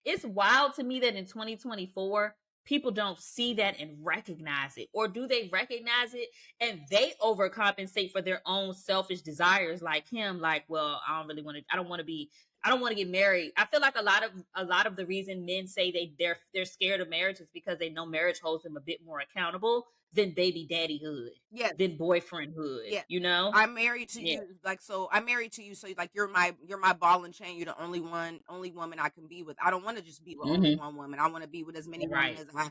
It's wild to me that in 2024 people don't see that and recognize it, or do they recognize it and they overcompensate for their own selfish desires, like him, like, well, I don't want to get married. I feel like a lot of the reason men say they're scared of marriage is because they know marriage holds them a bit more accountable than baby daddyhood,
Yes,
than boyfriendhood,
yes.
you know?
I'm married to
Yeah.
you, like, so I'm married to you, so like, you're my ball and chain. You're the only woman I can be with. I don't want to just be with only
Mm-hmm.
one woman. I want to be with as many women
Right.
as I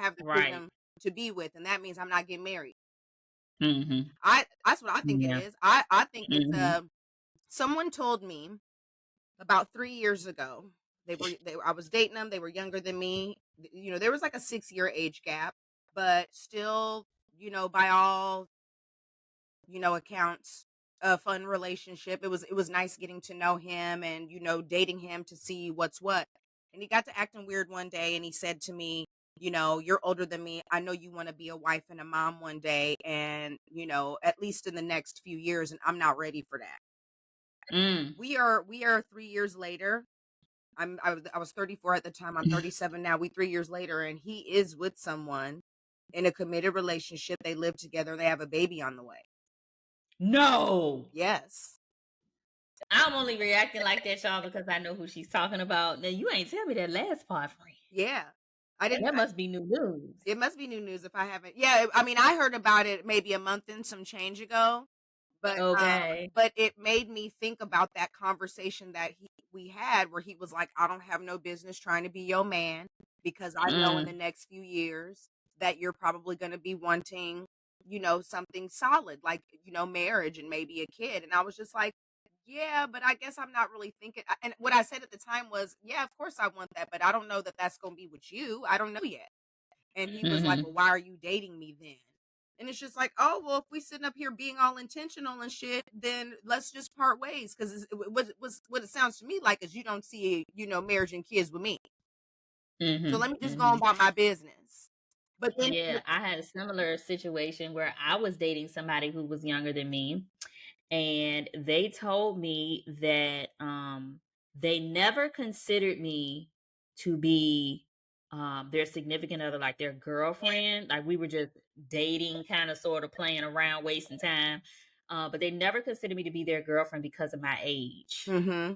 have the
Right.
freedom to be with, and that means I'm not getting married.
Mm-hmm.
That's what I think it
Yeah.
is. I think it's
Mm-hmm.
someone told me about 3 years ago. I was dating them. They were younger than me. There was like a 6 year age gap, but still, by all, accounts, a fun relationship. It was nice getting to know him, and dating him to see what's what. And he got to acting weird one day, and he said to me, you're older than me. I know you want to be a wife and a mom one day, and at least in the next few years, and I'm not ready for that.
Mm.
We are 3 years later. I was 34 at the time. I'm 37 now. We 3 years later, and he is with someone in a committed relationship. They live together. They have a baby on the way.
No.
Yes.
I'm only reacting like that, y'all, because I know who she's talking about. Now you ain't tell me that last part, friend.
Yeah. I didn't.
That must be new news.
It must be new news if I haven't. Yeah, I mean, I heard about it maybe a month and some change ago, but
Okay.
but it made me think about that conversation that we had, where he was like, "I don't have no business trying to be your man, because I know in the
Mm.
next few years that you're probably going to be wanting, something solid, like, marriage and maybe a kid." And I was just like, "Yeah, but I guess I'm not really thinking." And what I said at the time was, "Yeah, of course I want that, but I don't know that that's going to be with you. I don't know yet." And he was like,
Mm-hmm.
"Well, why are you dating me then?" And it's just like, "Oh, well, if we sitting up here being all intentional and shit, then let's just part ways." Because what it sounds to me like is, you don't see, marriage and kids with me. So let me
Mm-hmm.
just go on
Mm-hmm.
about my business. But then,
Yeah, I had a similar situation where I was dating somebody who was younger than me, and they told me that they never considered me to be their significant other, like their girlfriend. Like we were just dating, kind of sort of playing around, wasting time. But they never considered me to be their girlfriend because of my age.
Mm-hmm.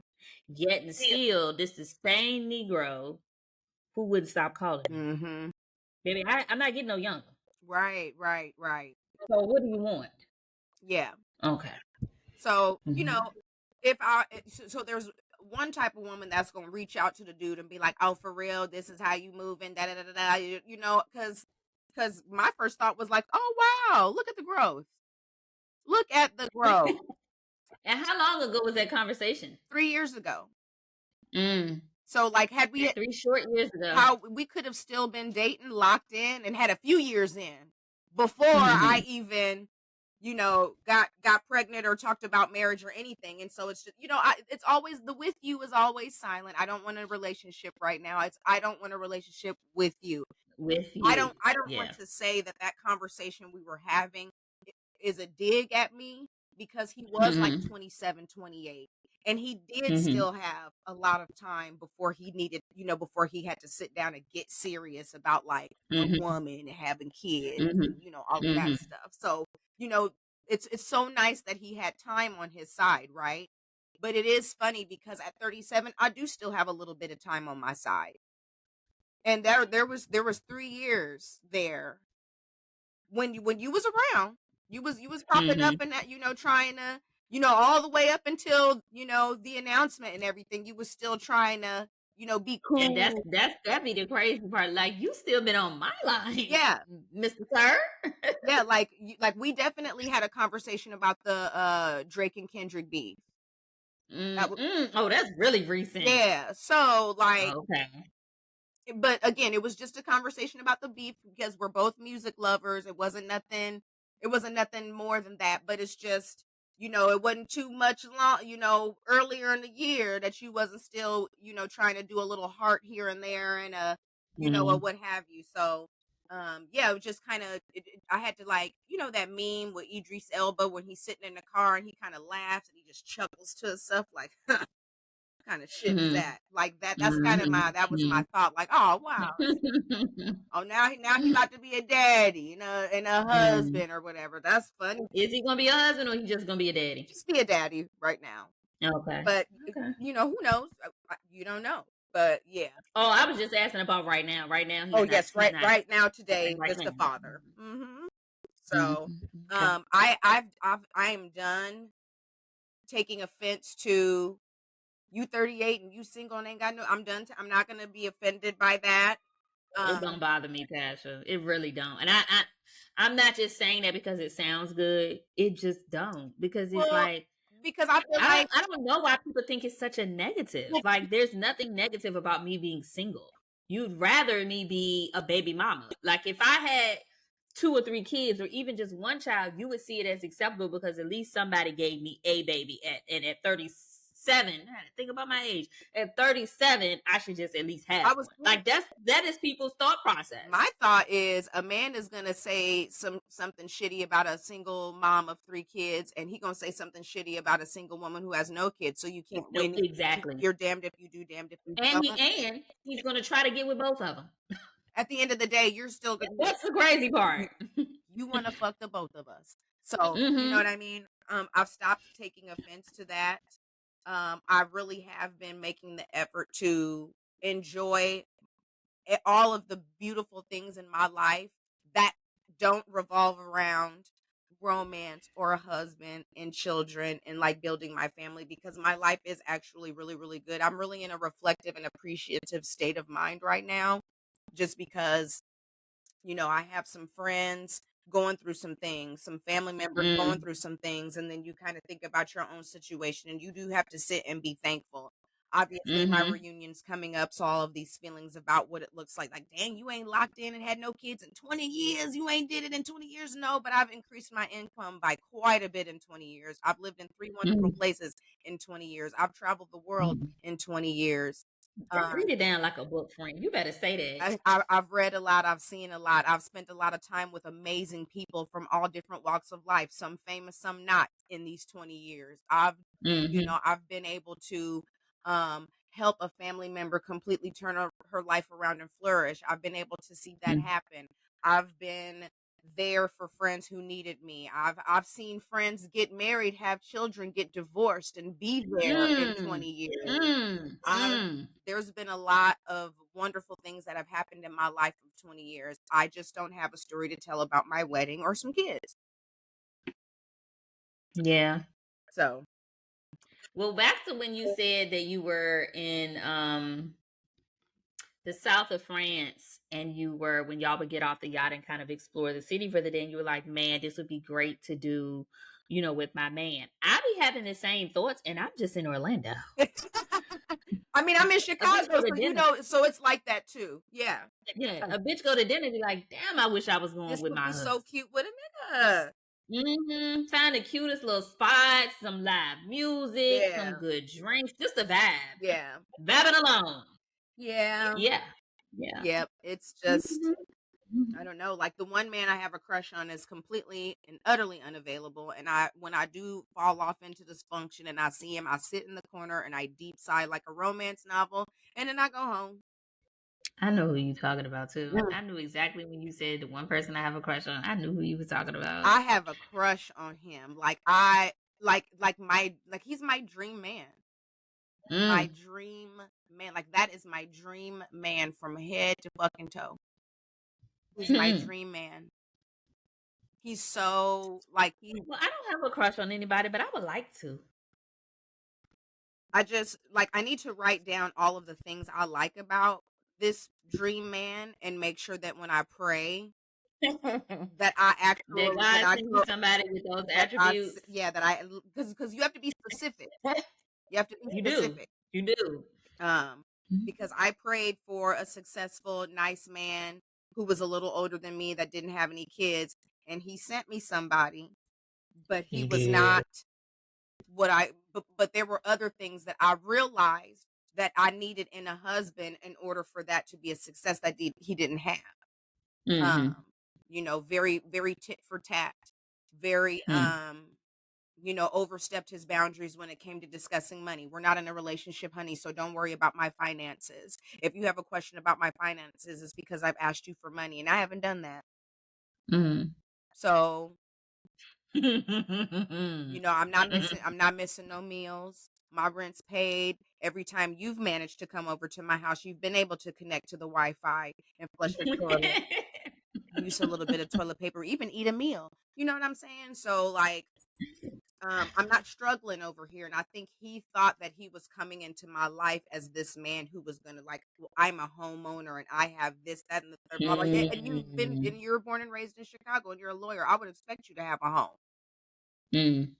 Yet and still, this the same Negro who wouldn't stop calling me.
Mm-hmm.
Baby, I'm not getting no younger.
Right, right, right.
So what do you want?
Yeah.
Okay.
So,
Mhm.
if so there's one type of woman that's gonna reach out to the dude and be like, "Oh, for real, this is how you moving, da da da da da," because my first thought was like, "Oh wow, look at the growth, look at the growth."
And how long ago was that conversation?
3 years ago.
Mm.
So, like, had we
3 short years ago.
how we could have still been dating, locked in, and had a few years in before I
Mhm.
even, got pregnant or talked about marriage or anything. And so it's just, it's always the with you is always silent. I don't want a relationship right now. It's I don't want a relationship with you.
With
I
you.
don't I don't want
Yeah.
to say that conversation we were having is a dig at me because he was like
Mhm.
27, 28, and he did
Mhm.
still have a lot of time before he needed, before he had to sit down and get serious about like a
Mhm.
woman and having kids
Mhm.
and all of that
Mhm.
stuff. So, you know, it's so nice that he had time on his side, right? But it is funny because at 37 I do still have a little bit of time on my side. And there was 3 years there when you was around, you was popping up
Mhm.
and that, trying to, all the way up until, the announcement and everything, you was still trying to, be
And that's
cool.
that's that be the crazy part. Like you still been on my line,
Yeah.
Mr. Sir.
Yeah, like we definitely had a conversation about the Drake and Kendrick beef. That was
Mm-mm. Oh, that's really recent.
Yeah. So like,
Okay.
but again, it was just a conversation about the beef because we're both music lovers. It wasn't nothing more than that, but it's just, it wasn't too much long, earlier in the year that you wasn't still, trying to do a little heart here and there and or
Mhm.
what have you. So yeah, it was just kind of I had to, like, that meme with Idris Elba when he's sitting in the car and he kind of laughs and he just chuckles to himself like kind of shit is
Mhm.
that? Like that's kind of
Mhm.
that was my
Mhm.
thought. Like, oh wow, oh now he about to be a daddy, and a
Mhm.
husband or whatever. That's funny.
Is he gonna be a husband or he just gonna be a daddy?
Just be a daddy right now.
Okay.
But
Okay.
who knows? You don't know. But yeah.
Oh, I was just asking about right now. Right now,
Oh
he's not.
yes,
He's
right
not
right now
like
today
right
is the
now.
father. Hmm. So
Mhm. Okay.
I am done taking offense to you 38 and you single and ain't got no. I'm done. I'm not gonna be offended by that.
It don't
Um,
bother me, Tasha. It really don't. And I'm not just saying that because it sounds good. It just don't because it's
well,
like
because I feel like
I don't know why people think it's such a negative.
like,
Like there's nothing negative about me being single. You'd rather me be a baby mama. Like if I had 2 or 3 kids or even just one child, you would see it as acceptable because at least somebody gave me a baby at 37. I had to think about my age. At 37, I should just at least have
I was
one. Like that is people's thought
my
process.
thought is a man is gonna say something shitty about a single mom of 3 kids, and he gonna say something shitty about a single woman who has no kids. So you can't
No,
win.
exactly.
You're damned if you do, damned if you
And
don't.
he's gonna try to get with both of them.
At the end of the day, you're still gonna
That's the crazy part.
you want to fuck the both of us. So you know what
Mm-hmm.
I mean. I've stopped taking offense to that. I really have been making the effort to enjoy all of the beautiful things in my life that don't revolve around romance or a husband and children and like building my family, because my life is actually really really good. I'm really in a reflective and appreciative state of mind right now, just because I have some friends going through some things, some family members going
Mm,
through some things, and then you kind of think about your own situation and you do have to sit and be thankful. Obviously, my
mm-hmm.
reunion's coming up, so all of these feelings about what it looks like. Like, dang, you ain't locked in and had no kids in 20 years. You ain't did it in 20 years. No, but I've increased my income by quite a bit in 20 years. I've lived in 3 wonderful
Mm-hmm.
places in 20 years. I've traveled the world
Mm-hmm.
in 20 years.
Read it down like a book, friend. You better say that.
I've read a lot. I've seen a lot. I've spent a lot of time with amazing people from all different walks of life, some famous, some not, in these 20 years.
Mm-hmm.
I've been able to, um, help a family member completely turn her life around and flourish. I've been able to see that
Mm.
happen. I've been there for friends who needed me. I've seen friends get married, have children, get divorced, and be there in
Mm.
20 years.
Mm.
I've
Mm.
There's been a lot of wonderful things that have happened in my life of 20 years. I just don't have a story to tell about my wedding or some kids.
Yeah.
So,
Well, back to when you said that you were in the south of France and you were when y'all would get off the yacht and kind of explore the city for the day and you were like, man, this would be great to do, with my man. I be having the same thoughts and I'm just in Orlando.
I mean, I'm in
A bitch
Chicago,
go to
so
dinner.
so it's like that too. Yeah.
Yeah, a bitch go to dinner and be like, damn, I wish I was going
This
with
would
my
be so
husband.
cute with a nigga.
Find the cutest little spots, some live music, some
Yeah.
good drinks, just a vibe.
Yeah.
Vibing alone.
Yeah.
Yeah. Yeah.
Yep. It's just,
Mhm.
I
Mhm.
don't know. Like the one man I have a crush on is completely and utterly unavailable. And when I do fall off into dysfunction and I see him, I sit in the corner and I deep sigh like a romance novel, and then I go home.
I know who you talking about too.
Mm.
I knew exactly when you said the one person I have a crush on. I knew who you was talking about.
I have a crush on him. Like he's my dream man. My
Mm.
dream man. Like that is my dream man from head to fucking toe. He's my
Hmm.
dream man. He's so like he
Well, I don't have a crush on anybody, but I would like to.
I just like I need to write down all of the things I like about this dream man and make sure that when I pray that I
Did
actually that
God
I
send you
go
somebody with those
that I
attributes?
yeah that I because you have to be specific. You have to be
You do.
specific.
You do.
Um because I prayed for a successful nice man who was a little older than me that didn't have any kids, and he sent me somebody, but he
He
was
did.
not but there were other things that I realized that I needed in a husband in order for that to be a success that he didn't have.
Mm-hmm.
Um, very very tit for tat, very overstepped his boundaries when it came to discussing money. We're not in a relationship, honey, so don't worry about my finances. If you have a question about my finances, it's because I've asked you for money and I haven't done that.
Mm.
So,
Mm.
I'm not missing no meals. My rent's paid. Every time you've managed to come over to my house, you've been able to connect to the Wi-Fi and flush the toilet, use a little bit of toilet paper, even eat a meal. You know what I'm saying? So like I'm not struggling over here. And I think he thought that he was coming into my life as this man who was gonna like, well, I'm a homeowner and I have this, that, and the third, blah blah. Yeah, and you were born and raised in Chicago and you're a lawyer. I would expect you to have a home.
Mm.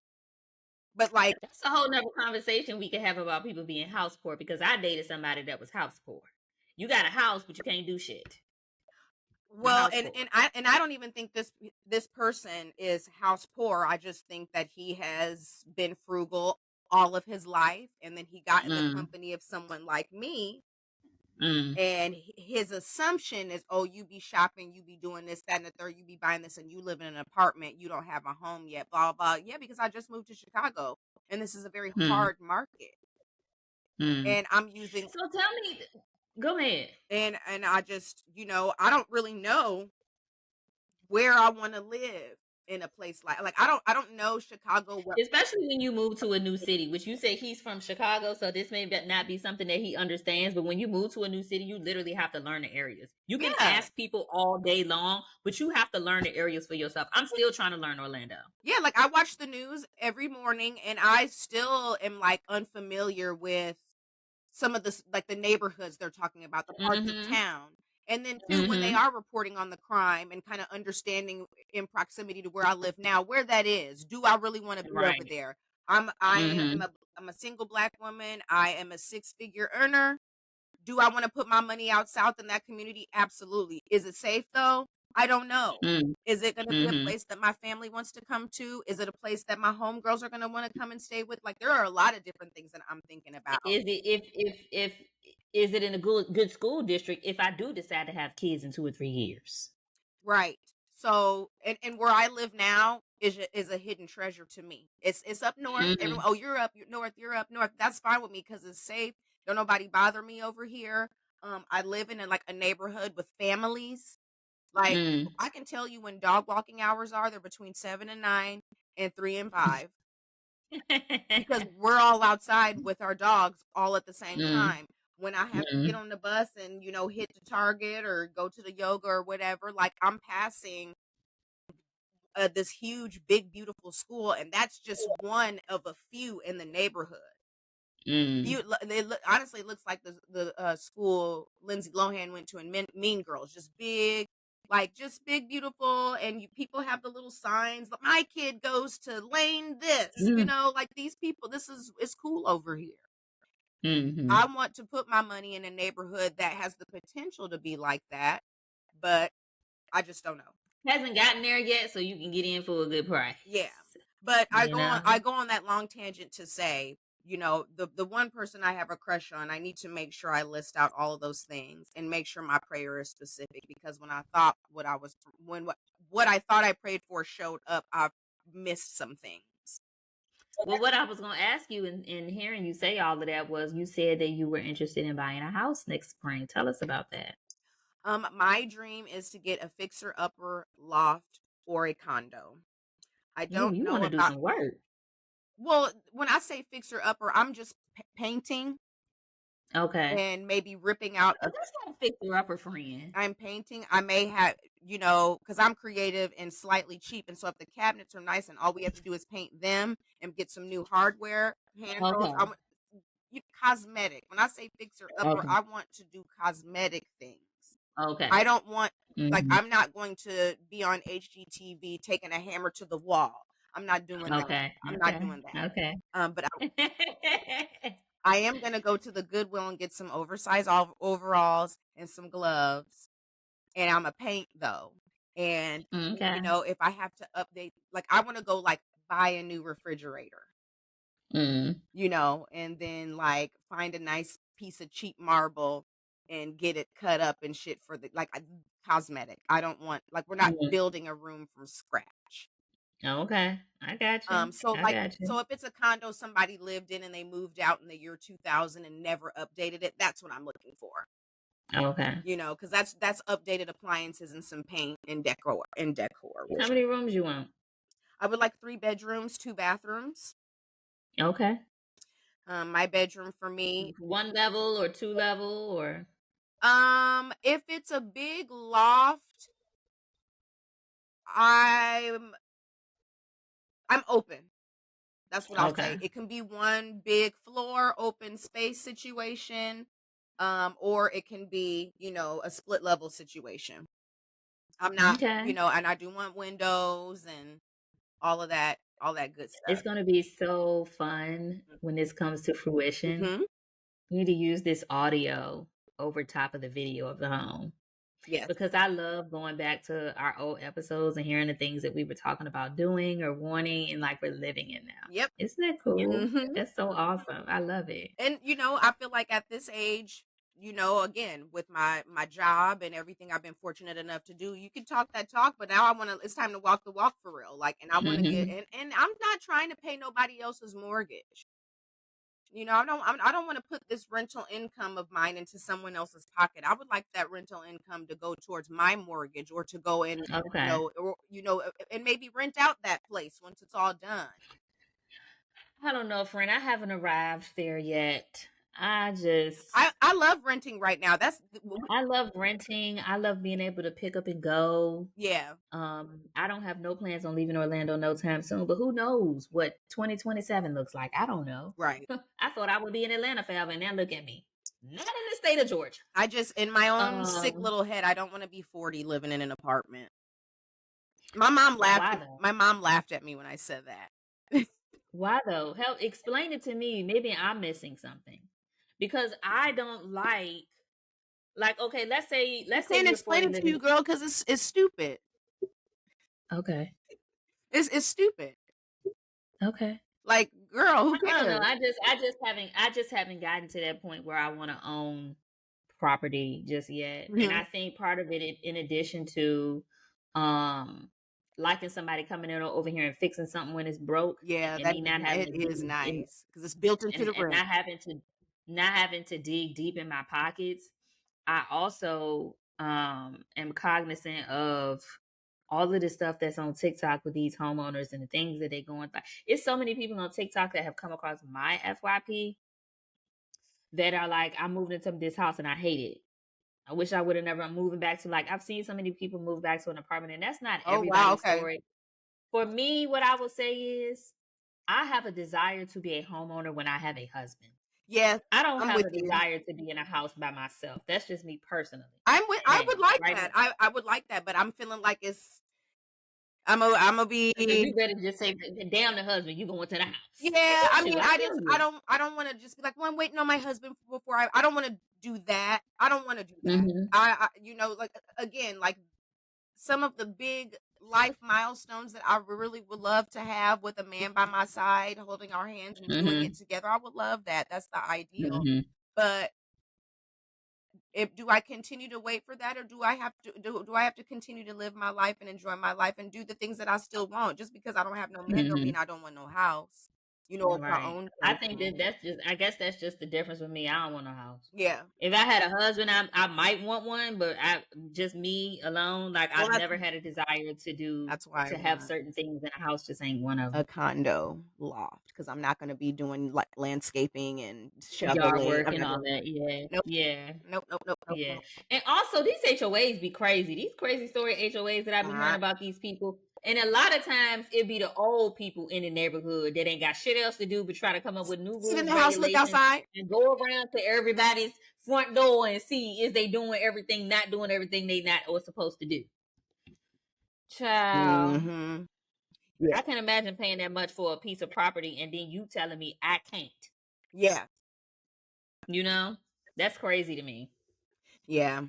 But like
That's a whole nother conversation we could have about people being house poor because I dated somebody that was house poor. You got a house, but you can't do shit. You
Well,
house poor.
and I don't even think this person is house poor. I just think that he has been frugal all of his life, and then he got in the
Mm.
company of someone like me,
Mm.
and his assumption is, oh, you be shopping, you be doing this, that, and the third, you be buying this, and you live in an apartment, you don't have a home yet, blah blah. Yeah, because I just moved to Chicago, and this is a very
Mm.
hard market,
Mm.
and I'm using
So tell me, go ahead.
and I just I don't really know where I wanna live in a place like I don't know Chicago well.
Especially when you move to a new city, which you say he's from Chicago, so this may not be something that he understands. But when you move to a new city, you literally have to learn the areas. You can
Yeah.
ask people all day long, but you have to learn the areas for yourself. I'm still trying to learn Orlando.
Yeah, like, I watch the news every morning, and I still am, like, unfamiliar with some of the neighborhoods they're talking about, the parts of
Mm-hmm.
town. And then too, when they
Mm-hmm.
are reporting on the crime and kinda understanding in proximity to where I live now, where that is. Do I really wanna be over
Right.
there? I am
Mm-hmm.
I'm a single Black woman, I am a six-figure earner. Do I wanna put my money out south in that community? Absolutely. Is it safe though? I don't know. Is it gonna be a
Mm-hmm.
place that my family wants to come to? Is it a place that my homegirls are gonna wanna come and stay with? Like, there are a lot of different things that I'm thinking about.
Is it if is it in a good school district if I do decide to have kids in 2 or 3 years?
Right. So, and where I live now is a hidden treasure to me. It's up north.
Mm-hmm.
Everyone, "Oh, you're up north, you're up north." That's fine with me because it's safe. Don't nobody bother me over here. I live in like a neighborhood with families. Like,
Mm.
I can tell you when dog walking hours are. They're between 7 and 9 and 3 and 5 because we're all outside with our dogs all at the same
Mm.
time. When I have to get
Mm.
on the bus and, hit the Target or go to the yoga or whatever, like, I'm passing this huge, big, beautiful school, and that's just one of a few in the neighborhood.
Mm.
Honestly, it looks like the school Lindsay Lohan went to in Mean Girls, just big, like just big, beautiful, and people have the little signs. Like, my kid goes to lane this,
Mm.
like these people. It's cool over here.
Mhm.
I want to put my money in a neighborhood that has the potential to be like that, but I just don't know.
Hasn't gotten there yet, so you can get in for a good price.
Yeah. But I
You
go on
know?
I go on that long tangent to say, the one person I have a crush on, I need to make sure I list out all of those things and make sure my prayer is specific, because when I thought what I thought I prayed for showed up, I've missed some things.
Well, what I was going to ask you in hearing you say all of that was you said that you were interested in buying a house next spring. Tell us about that.
My dream is to get a fixer upper loft or a condo. I
Ooh,
don't
you want
know
to do
about
some work.
well, when I say fixer upper, I'm just painting
Okay.
and maybe ripping out
Oh, that's not a fixer upper friend.
I'm painting. I may have, because I'm creative and slightly cheap. And so if the cabinets are nice and all we have to do is paint them and get some new hardware, handles,
Okay.
cosmetic. When I say fixer upper,
Okay.
I want to do cosmetic things. I
Okay.
don't want, like,
Hmm.
I'm not going to be on HGTV taking a hammer to the wall. I'm not doing that.
Okay.
I'm not
Okay.
doing that.
Okay.
But I am going to go to the Goodwill and get some oversized overalls and some gloves, and I'm a paint though. And
Okay.
if I have to update, like, I want to go like buy a new refrigerator,
Mm.
and then like find a nice piece of cheap marble and get it cut up and shit for the like cosmetic. I don't want, like, we're not
Mm.
building a room from scratch.
Okay. I got you.
So
I
like
got
so
you.
if it's a condo somebody lived in and they moved out in the year 2000 and never updated it, that's what I'm looking for.
Okay.
Because that's updated appliances and some paint and decor.
How
Which
many rooms you want?
I would like 3 bedrooms, 2 bathrooms.
Okay.
My bedroom for me,
One level or two level or
if it's a big loft, I'm I'm open. That's what I'll say.
okay.
It can be one big floor, open space situation, or it can be, a split level situation. I'm not,
Okay.
and I do want windows and all that good
It's
stuff.
gonna be so fun when this comes to fruition.
Mhm.
You need to use this audio over top of the video of the home.
Yes.
Because I love going back to our old episodes and hearing the things that we were talking about doing or wanting and like we're living in now.
Yep.
Isn't that cool?
Mhm.
That's so awesome. I love it.
And I feel like at this age, again, with my job and everything I've been fortunate enough to do, you can talk that talk, but now it's time to walk the walk for real. Like, and I want to get
Hmm.
and I'm not trying to pay nobody else's mortgage. I don't want to put this rental income of mine into someone else's pocket. I would like that rental income to go towards my mortgage, or to go in,
Okay.
and maybe rent out that place once it's all done.
I don't know, friend. I haven't arrived there yet. I just
I love renting right now.
I love renting. I love being able to pick up and go.
Yeah,
I don't have no plans on leaving Orlando no time soon, but who knows what 2027 looks like? I don't know.
right.
I thought I would be in Atlanta forever, and now look at me. Not in the state of Georgia.
I just, in my own sick
Um,
little head, I don't want to be 40 living in an apartment. My mom laughed.
why though?
My mom laughed at me when I said that.
Why though? Help explain it to me. Maybe I'm missing something because I don't like okay,
I
let's say
can't
you're
explain
40
it to you,
living.
girl, because it's stupid.
Okay.
It's stupid.
Okay.
Like, girl, who
I don't know.
cares?
I just haven't gotten to that point where I want to own property just yet. And I
Mhm.
think part of it, in addition to um liking somebody coming in over here and fixing something when it's broke,
Yeah,
and me not having
it
to
is
do
nice because it's built into the
and
rent.
not having to not having to dig deep in my pockets, I also am cognizant of all of the stuff that's on TikTok with these homeowners and the things that they're going through. It's so many people on TikTok that have come across my FYP that are like, I'm moving into this house and I hate it. I wish I would have never moving back to, like, I've seen so many people move back to an apartment, and that's not
Oh wow,
everybody's
okay.
story. For me, what I will say is I have a desire to be a homeowner when I have a husband.
Yeah,
I don't
I'm
have
with
a
you.
desire to be in a house by myself. That's just me personally.
I would like
Right
that. I would like that, but I'm feeling like I'm gonna be.
You better just say, damn the husband, you going to the house.
Yeah, I mean,
I feel you.
I don't want to just be like, well, I'm waiting on my husband before I don't want to do that. I don't want to do that.
Mm-hmm.
You know, like again, like some of the big life milestones that I really would love to have with a man by my side, holding our hands and doing it together. I would love that. That's the ideal.
Mm-hmm.
But do I continue to wait for that, or do I have to do I have to continue to live my life and enjoy my life and do the things that I still want? Just because I don't have no man don't
Mm-hmm.
mean I don't want no house. You know, of my
Right.
own
I think
person.
I guess that's just the difference with me. I don't want a house.
Yeah.
If I had a husband, I might want one, but just me alone, like,
Well,
I've never had a desire
that's why I
to have
want
certain things in a house. Just ain't one of
a
them.
condo loft because I'm not going to be doing like landscaping and
Yard
shoveling.
work
I'm
and
not
all
doing
that. Yeah.
nope,
Yeah.
nope.
Yeah. And also these HOAs be crazy. These crazy story HOAs that I be hearing about these people. And a lot of times it be the old people in the neighborhood that ain't got shit else to do but try to come up with new
Sit in
rules,
the house, look
regulations,
outside,
and go around to everybody's front door and see is they doing everything, not doing everything they not or supposed to do. Child.
Mm-hmm. Yeah.
I can imagine paying that much for a piece of property and then you telling me I can't.
Yeah.
You know? That's crazy to me.
Yeah.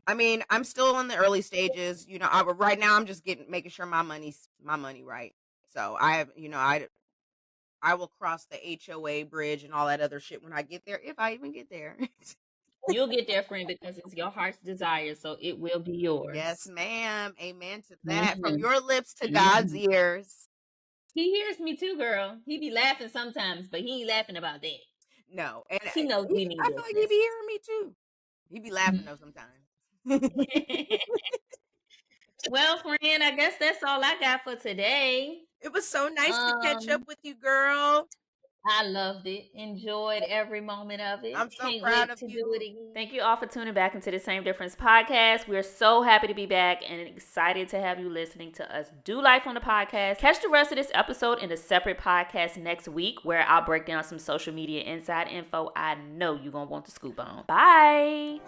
I mean, I'm still in the early stages. You know, right now I'm just making sure my money right. So I have, you know, I will cross the HOA bridge and all that other shit when I get there, if I even get there.
You'll get there, friend, because it's your heart's desire, so it will be yours.
Yes, ma'am. Amen to that.
Mm-hmm.
From your lips to God's ears.
He hears me too, girl. He be laughing sometimes, but he ain't laughing about that.
No, and
he knows we mean
I feel like he be hearing me too. He be laughing though sometimes.
Well, friend, I guess that's all I got for today.
It was so nice to catch up with you, girl.
I loved it. Enjoyed every moment of it.
I'm so
Can't
proud
wait
of
to
you.
do it again. Thank you all for tuning back into the Same Difference podcast. We're so happy to be back and excited to have you listening to us do life on the podcast. Catch the rest of this episode in a separate podcast next week where I'll break down some social media inside info I know you're going to want to scoop on. Bye.